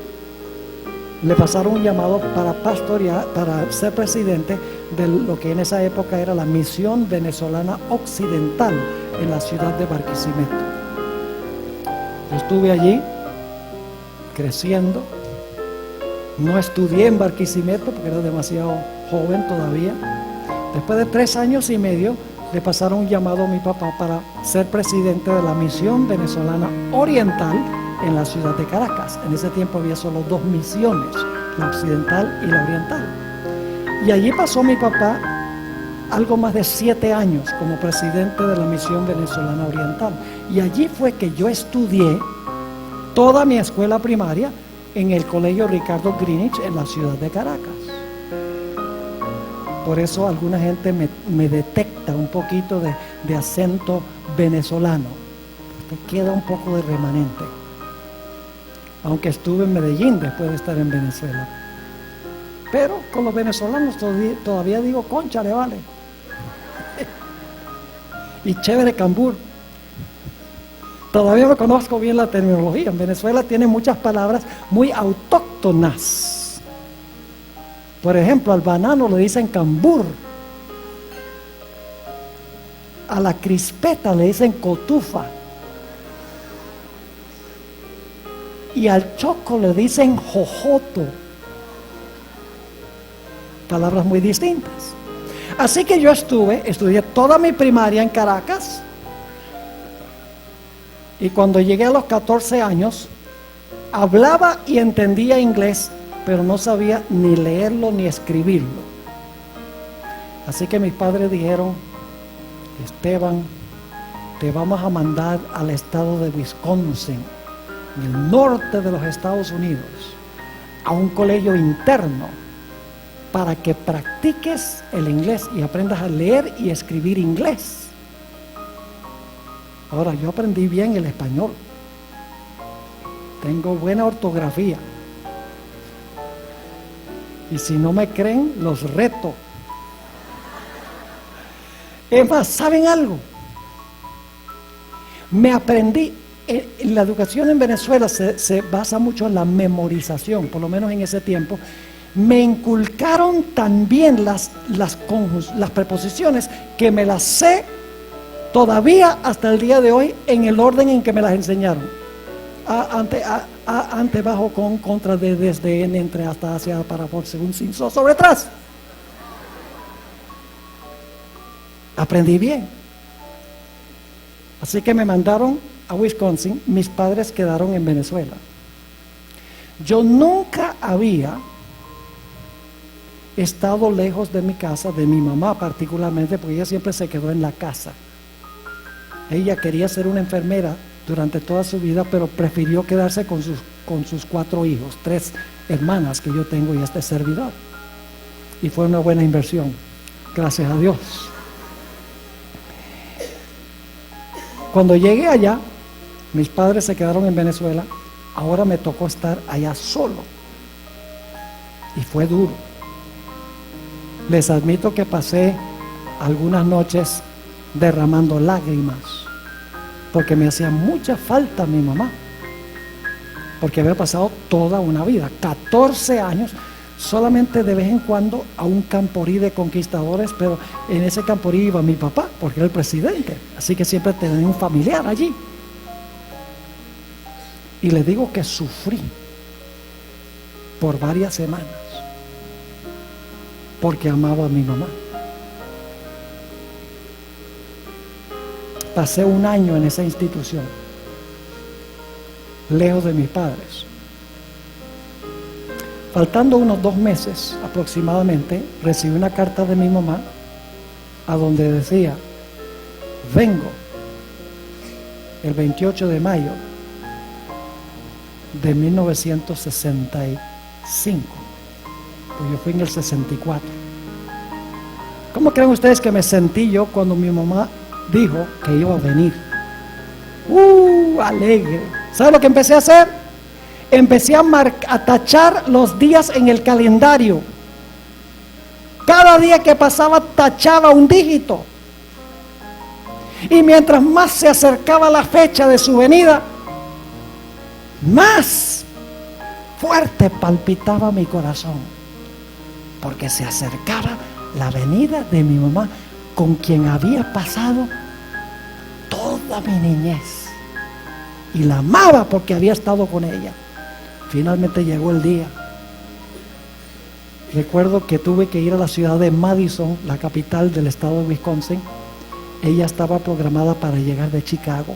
le pasaron un llamado para pastorear, para ser presidente de lo que en esa época era la Misión Venezolana Occidental en la ciudad de Barquisimeto. Yo estuve allí creciendo. No estudié en Barquisimeto porque era demasiado joven todavía. Después de 3 años y medio le pasaron un llamado a mi papá para ser presidente de la Misión Venezolana Oriental en la ciudad de Caracas. En ese tiempo había solo 2 misiones, la occidental y la oriental. Y allí pasó mi papá algo más de 7 años como presidente de la Misión Venezolana Oriental. Y allí fue que yo estudié toda mi escuela primaria en el Colegio Ricardo Greenwich en la ciudad de Caracas. Por eso alguna gente me detecta un poquito de acento venezolano. Te queda un poco de remanente. Aunque estuve en Medellín después de estar en Venezuela. Pero con los venezolanos todavía digo, concha, le vale. Y chévere cambur. Todavía no conozco bien la terminología. En Venezuela tiene muchas palabras muy autóctonas. Por ejemplo, al banano le dicen cambur. A la crispeta le dicen cotufa. Y al choco le dicen jojoto. Palabras muy distintas. Así que yo estudié toda mi primaria en Caracas. Y cuando llegué a los 14 años, hablaba y entendía inglés, pero no sabía ni leerlo ni escribirlo. Así que mis padres dijeron, Esteban, te vamos a mandar al estado de Wisconsin, en el norte de los Estados Unidos, a un colegio interno, para que practiques el inglés y aprendas a leer y escribir inglés. Ahora, yo aprendí bien el español. Tengo buena ortografía. Y si no me creen, los reto. Es más, ¿saben algo? Me aprendí. La educación en Venezuela se basa mucho en la memorización, por lo menos en ese tiempo. Me inculcaron también las preposiciones que me las sé todavía hasta el día de hoy en el orden en que me las enseñaron. Ante, bajo, con, contra, de, desde, en, entre, hasta, hacia, para, por, según, sin, sobre, tras. Aprendí bien. Así que me mandaron a Wisconsin. Mis padres quedaron en Venezuela. Yo nunca había estado lejos de mi casa, de mi mamá particularmente, porque ella siempre se quedó en la casa. Ella quería ser una enfermera durante toda su vida, pero prefirió quedarse con sus 4 hijos, 3 hermanas que yo tengo y este servidor. Y fue una buena inversión, gracias a Dios. Cuando llegué allá, mis padres se quedaron en Venezuela, ahora me tocó estar allá solo. Y fue duro. Les admito que pasé algunas noches derramando lágrimas, porque me hacía mucha falta mi mamá, porque había pasado toda una vida, 14 años, solamente de vez en cuando a un camporí de conquistadores, pero en ese camporí iba mi papá, porque era el presidente, así que siempre tenía un familiar allí. Y les digo que sufrí por varias semanas, porque amaba a mi mamá. Pasé un año en esa institución, lejos de mis padres. Faltando unos 2 meses aproximadamente, recibí una carta de mi mamá a donde decía: vengo el 28 de mayo de 1965, pues yo fui en el 64. ¿Cómo creen ustedes que me sentí yo cuando mi mamá dijo que iba a venir? Alegre. ¿Sabe lo que empecé a hacer? Empecé a tachar los días en el calendario. Cada día que pasaba tachaba un dígito. Y mientras más se acercaba la fecha de su venida, más fuerte palpitaba mi corazón, porque se acercaba la venida de mi mamá, con quien había pasado toda mi niñez, y la amaba porque había estado con ella. Finalmente llegó el día. Recuerdo que tuve que ir a la ciudad de Madison, la capital del estado de Wisconsin. Ella estaba programada para llegar de Chicago,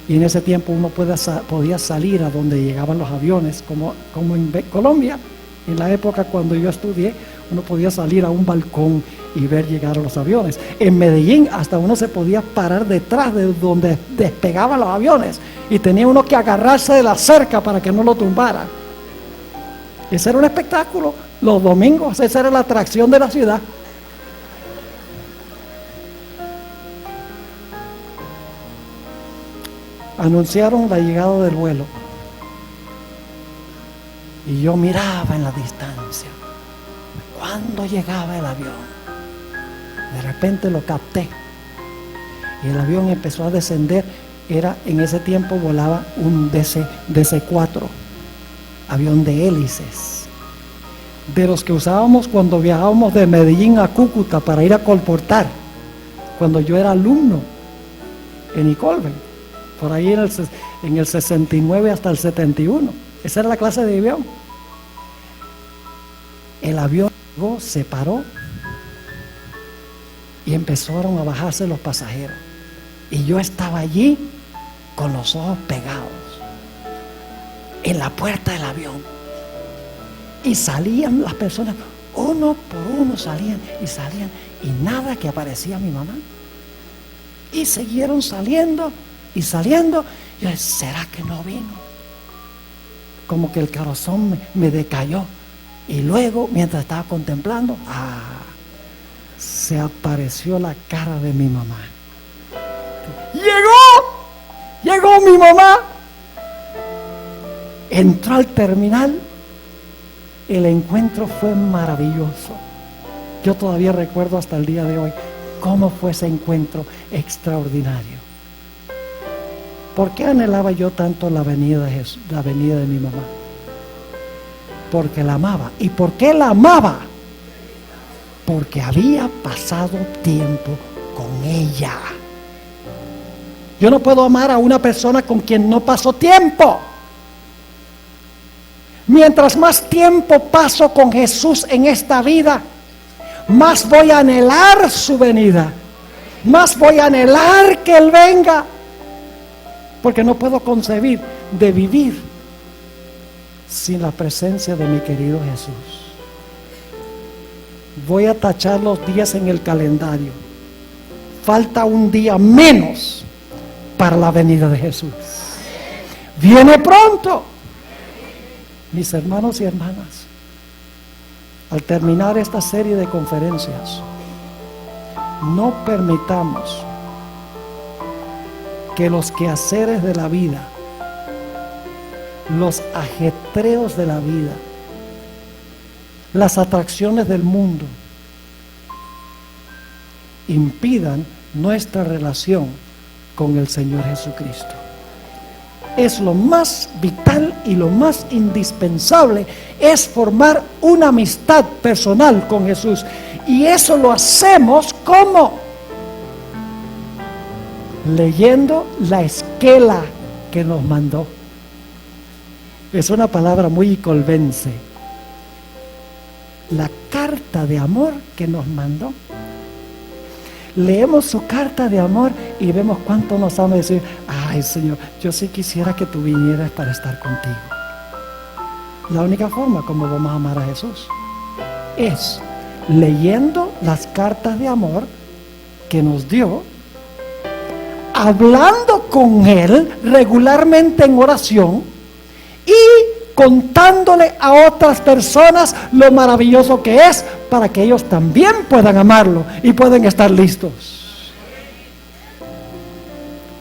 y en ese tiempo uno podía salir a donde llegaban los aviones, como en Colombia. En la época cuando yo estudié, uno podía salir a un balcón y ver llegar a los aviones. En Medellín hasta uno se podía parar detrás de donde despegaban los aviones, y tenía uno que agarrarse de la cerca para que no lo tumbara. Ese era un espectáculo. Los domingos esa era la atracción de la ciudad. Anunciaron la llegada del vuelo, y yo miraba en la distancia cuando llegaba el avión. De repente lo capté, y el avión empezó a descender. En ese tiempo volaba un DC-4, avión de hélices, de los que usábamos cuando viajábamos de Medellín a Cúcuta para ir a colportar, cuando yo era alumno en Icolven, por ahí en el 69 hasta el 71. Esa era la clase de avión. El avión llegó, se paró, y empezaron a bajarse los pasajeros, y yo estaba allí con los ojos pegados en la puerta del avión, y salían las personas, uno por uno salían, y nada que aparecía mi mamá, y siguieron saliendo y saliendo. Yo decía: ¿será que no vino? Como que el corazón me decayó. Y luego, mientras estaba contemplando, se apareció la cara de mi mamá. Llegó mi mamá. Entró al terminal. El encuentro fue maravilloso. Yo todavía recuerdo hasta el día de hoy cómo fue ese encuentro extraordinario. ¿Por qué anhelaba yo tanto la venida de Jesús, la venida de mi mamá? Porque la amaba. ¿Y por qué la amaba? Porque había pasado tiempo con ella. Yo no puedo amar a una persona con quien no paso tiempo. Mientras más tiempo paso con Jesús en esta vida, más voy a anhelar su venida, más voy a anhelar que Él venga, porque no puedo concebir de vivir sin la presencia de mi querido Jesús. Voy a tachar los días en el calendario. Falta un día menos para la venida de Jesús. Viene pronto. Mis hermanos y hermanas, al terminar esta serie de conferencias, no permitamos que los quehaceres de la vida, los ajetreos de la vida, las atracciones del mundo impidan nuestra relación con el Señor Jesucristo. Es lo más vital y lo más indispensable, es formar una amistad personal con Jesús. Y eso lo hacemos ¿cómo? Leyendo la esquela que nos mandó. Es una palabra muy icolvense. La carta de amor que nos mandó. Leemos su carta de amor y vemos cuánto nos ama. Decir: ay Señor, yo sí quisiera que tú vinieras para estar contigo. La única forma como vamos a amar a Jesús es leyendo las cartas de amor que nos dio, hablando con Él regularmente en oración y contándole a otras personas lo maravilloso que es, para que ellos también puedan amarlo y puedan estar listos.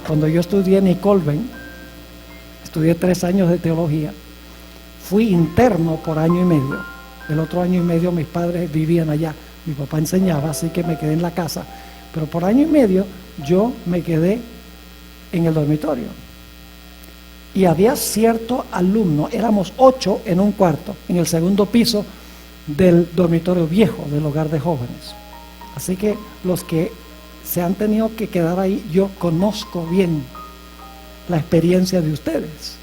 Cuando yo estudié en Colben, estudié 3 años de teología, fui interno por año y medio. El otro año y medio mis padres vivían allá, mi papá enseñaba, así que me quedé en la casa, pero por año y medio yo me quedé en el dormitorio. Y había cierto alumno, éramos 8 en un cuarto, en el segundo piso del dormitorio viejo del hogar de jóvenes. Así que los que se han tenido que quedar ahí, yo conozco bien la experiencia de ustedes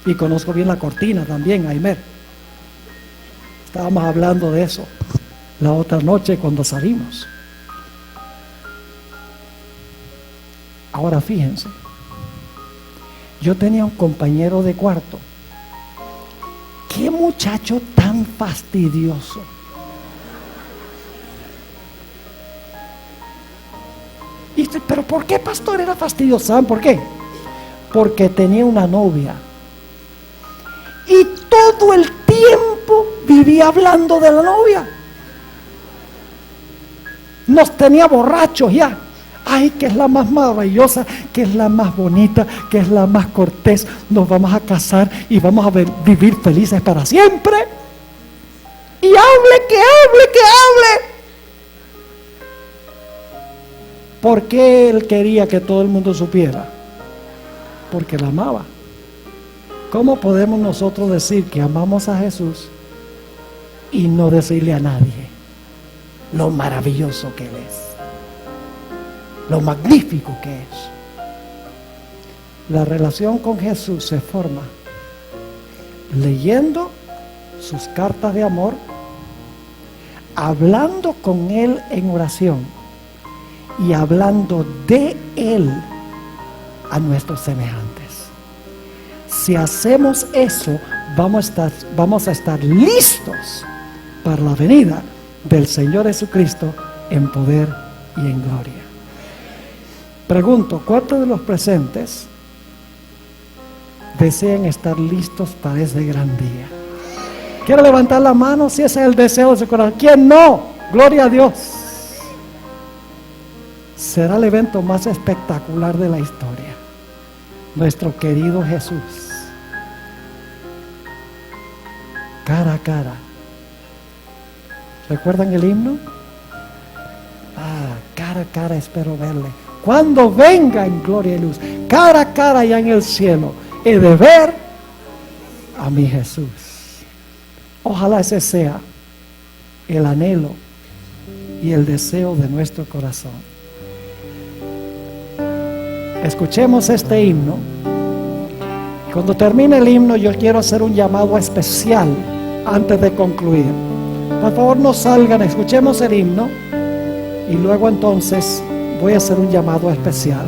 y conozco bien la cortina también, Aimer. Estábamos hablando de eso la otra noche cuando salimos. Ahora fíjense, yo tenía un compañero de cuarto. ¡Qué muchacho tan fastidioso! Y dice, ¿pero por qué, pastor, era fastidioso? ¿Saben por qué? Porque tenía una novia. Y todo el tiempo vivía hablando de la novia. Nos tenía borrachos ya. Ay, que es la más maravillosa, que es la más bonita, que es la más cortés. Nos vamos a casar y vamos a vivir felices para siempre. Y hable, que hable, que hable. ¿Por qué él quería que todo el mundo supiera? Porque la amaba. ¿Cómo podemos nosotros decir que amamos a Jesús y no decirle a nadie lo maravilloso que Él es? Lo magnífico que es. La relación con Jesús se forma leyendo sus cartas de amor, hablando con Él en oración y hablando de Él a nuestros semejantes. Si hacemos eso, vamos a estar listos para la venida del Señor Jesucristo en poder y en gloria. Pregunto, ¿cuántos de los presentes desean estar listos para ese gran día? ¿Quiere levantar la mano si ese es el deseo de su corazón? ¿Quién no? Gloria a Dios. Será el evento más espectacular de la historia. Nuestro querido Jesús, cara a cara. ¿Recuerdan el himno? Cara a cara espero verle. Cuando venga en gloria y luz, cara a cara ya en el cielo, he de ver a mi Jesús. Ojalá ese sea el anhelo y el deseo de nuestro corazón. Escuchemos este himno. Cuando termine el himno, yo quiero hacer un llamado especial antes de concluir. Por favor, no salgan, escuchemos el himno y luego entonces voy a hacer un llamado especial.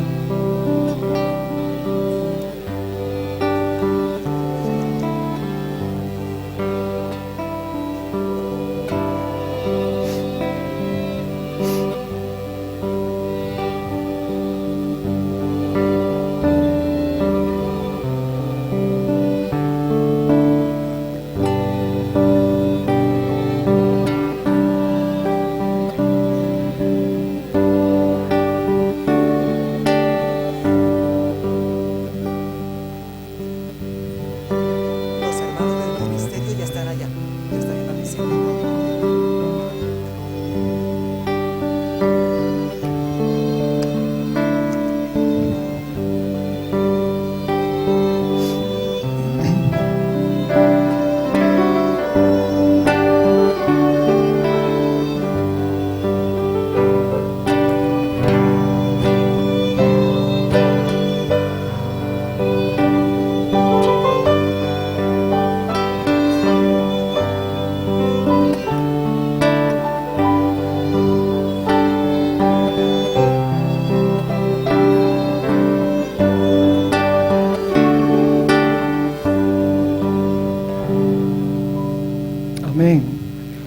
Amén.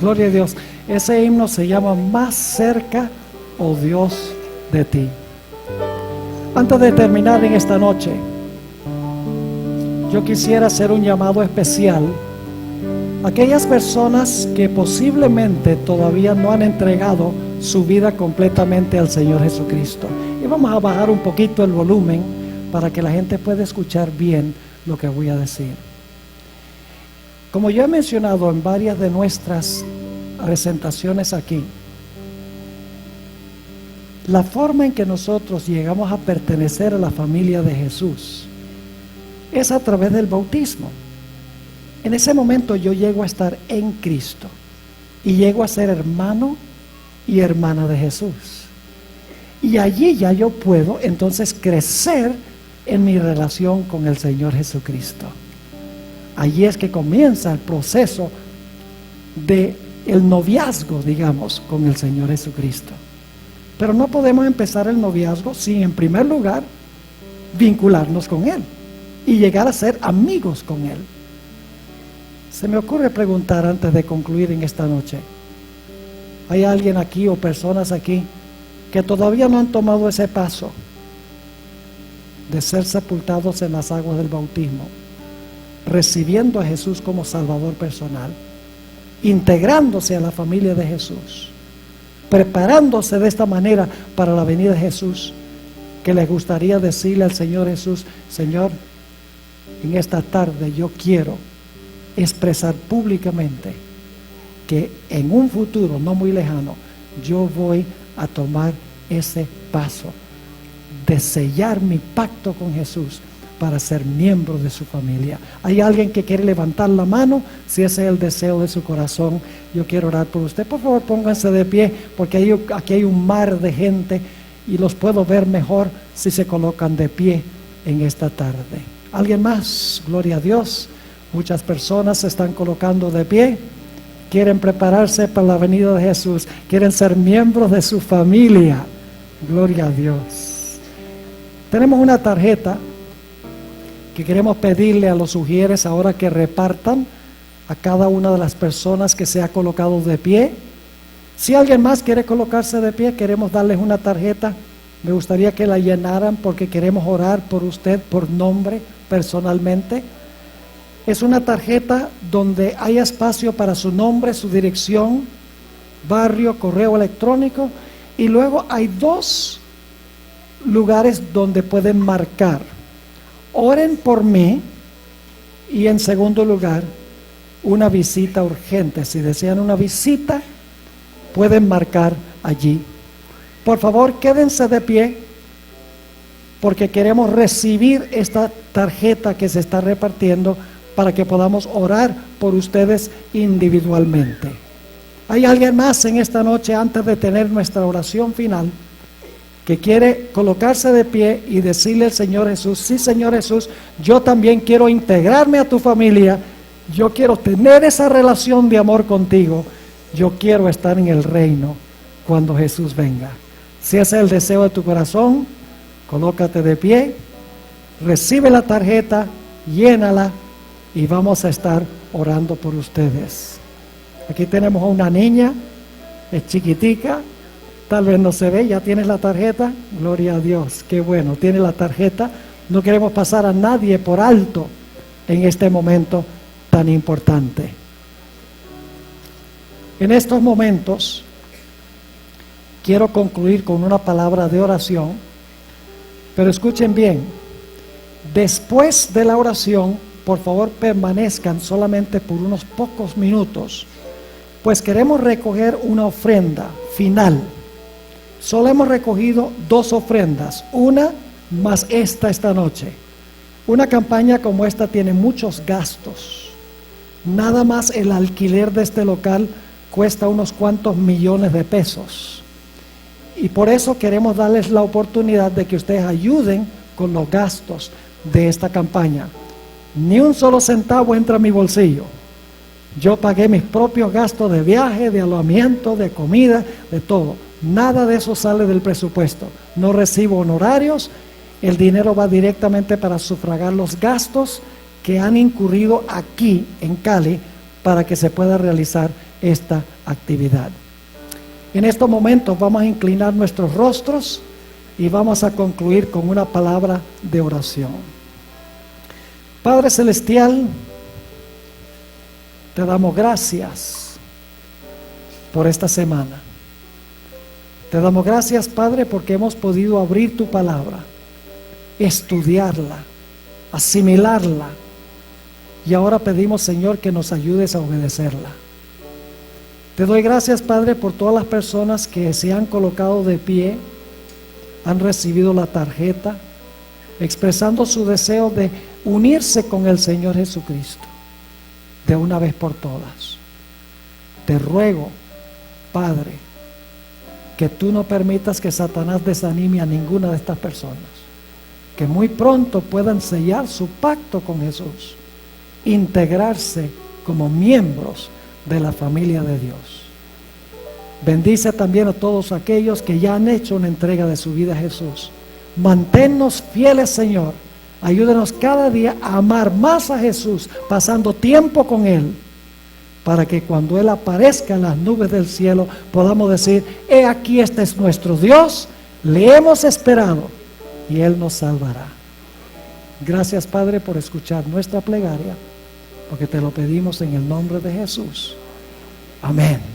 Gloria a Dios. Ese himno se llama Más cerca, oh Dios, de ti. Antes de terminar en esta noche, yo quisiera hacer un llamado especial a aquellas personas que posiblemente todavía no han entregado su vida completamente al Señor Jesucristo. Y vamos a bajar un poquito el volumen para que la gente pueda escuchar bien lo que voy a decir. Como yo he mencionado en varias de nuestras presentaciones aquí, la forma en que nosotros llegamos a pertenecer a la familia de Jesús es a través del bautismo. En ese momento yo llego a estar en Cristo y llego a ser hermano y hermana de Jesús. Y allí ya yo puedo entonces crecer en mi relación con el Señor Jesucristo. Allí es que comienza el proceso de el noviazgo, digamos, con el Señor Jesucristo. Pero no podemos empezar el noviazgo sin, en primer lugar, vincularnos con Él y llegar a ser amigos con Él. Se me ocurre preguntar antes de concluir en esta noche: ¿hay alguien aquí o personas aquí que todavía no han tomado ese paso de ser sepultados en las aguas del bautismo, recibiendo a Jesús como Salvador personal, integrándose a la familia de Jesús, preparándose de esta manera para la venida de Jesús, que les gustaría decirle al Señor Jesús: Señor, en esta tarde yo quiero expresar públicamente que en un futuro no muy lejano yo voy a tomar ese paso de sellar mi pacto con Jesús para ser miembro de su familia? ¿Hay alguien que quiere levantar la mano? Si ese es el deseo de su corazón, yo quiero orar por usted. Por favor, pónganse de pie, porque aquí hay un mar de gente y los puedo ver mejor si se colocan de pie en esta tarde. ¿Alguien más? Gloria a Dios. Muchas personas se están colocando de pie. Quieren prepararse para la venida de Jesús. Quieren ser miembros de su familia. Gloria a Dios. Tenemos una tarjeta que queremos pedirle a los ujieres ahora que repartan a cada una de las personas que se ha colocado de pie. Si alguien más quiere colocarse de pie, queremos darles una tarjeta. Me gustaría que la llenaran porque queremos orar por usted por nombre, personalmente. Es una tarjeta donde hay espacio para su nombre, su dirección, barrio, correo electrónico, y luego hay 2 lugares donde pueden marcar: oren por mí, y en segundo lugar, una visita urgente. Si desean una visita, pueden marcar allí. Por favor, quédense de pie, porque queremos recibir esta tarjeta que se está repartiendo para que podamos orar por ustedes individualmente. ¿Hay alguien más en esta noche, antes de tener nuestra oración final, que quiere colocarse de pie y decirle al Señor Jesús: sí, Señor Jesús, yo también quiero integrarme a tu familia, yo quiero tener esa relación de amor contigo, yo quiero estar en el reino cuando Jesús venga? Si ese es el deseo de tu corazón, colócate de pie, recibe la tarjeta, llénala y vamos a estar orando por ustedes. Aquí tenemos a una niña, es chiquitica, tal vez no se ve. ¿Ya tienes la tarjeta? Gloria a Dios, qué bueno, tiene la tarjeta. No queremos pasar a nadie por alto en este momento tan importante. En estos momentos quiero concluir con una palabra de oración, pero escuchen bien: después de la oración, por favor permanezcan solamente por unos pocos minutos, pues queremos recoger una ofrenda final. Solo hemos recogido 2 ofrendas, una más esta noche. Una campaña como esta tiene muchos gastos. Nada más el alquiler de este local cuesta unos cuantos millones de pesos. Y por eso queremos darles la oportunidad de que ustedes ayuden con los gastos de esta campaña. Ni un solo centavo entra a mi bolsillo. Yo pagué mis propios gastos de viaje, de alojamiento, de comida, de todo. Nada de eso sale del presupuesto. No recibo honorarios. El dinero va directamente para sufragar los gastos que han incurrido aquí en Cali para que se pueda realizar esta actividad. En estos momentos vamos a inclinar nuestros rostros y vamos a concluir con una palabra de oración. Padre Celestial, te damos gracias por esta semana. Te damos gracias, Padre, porque hemos podido abrir tu palabra, estudiarla, asimilarla, y ahora pedimos, Señor, que nos ayudes a obedecerla. Te doy gracias, Padre, por todas las personas que se han colocado de pie, han recibido la tarjeta, expresando su deseo de unirse con el Señor Jesucristo de una vez por todas. Te ruego, Padre, que tú no permitas que Satanás desanime a ninguna de estas personas, que muy pronto puedan sellar su pacto con Jesús, integrarse como miembros de la familia de Dios. Bendice también a todos aquellos que ya han hecho una entrega de su vida a Jesús. Manténnos fieles, Señor. Ayúdenos cada día a amar más a Jesús, pasando tiempo con Él, para que cuando Él aparezca en las nubes del cielo podamos decir: he aquí, este es nuestro Dios, le hemos esperado y Él nos salvará. Gracias, Padre, por escuchar nuestra plegaria, porque te lo pedimos en el nombre de Jesús. Amén.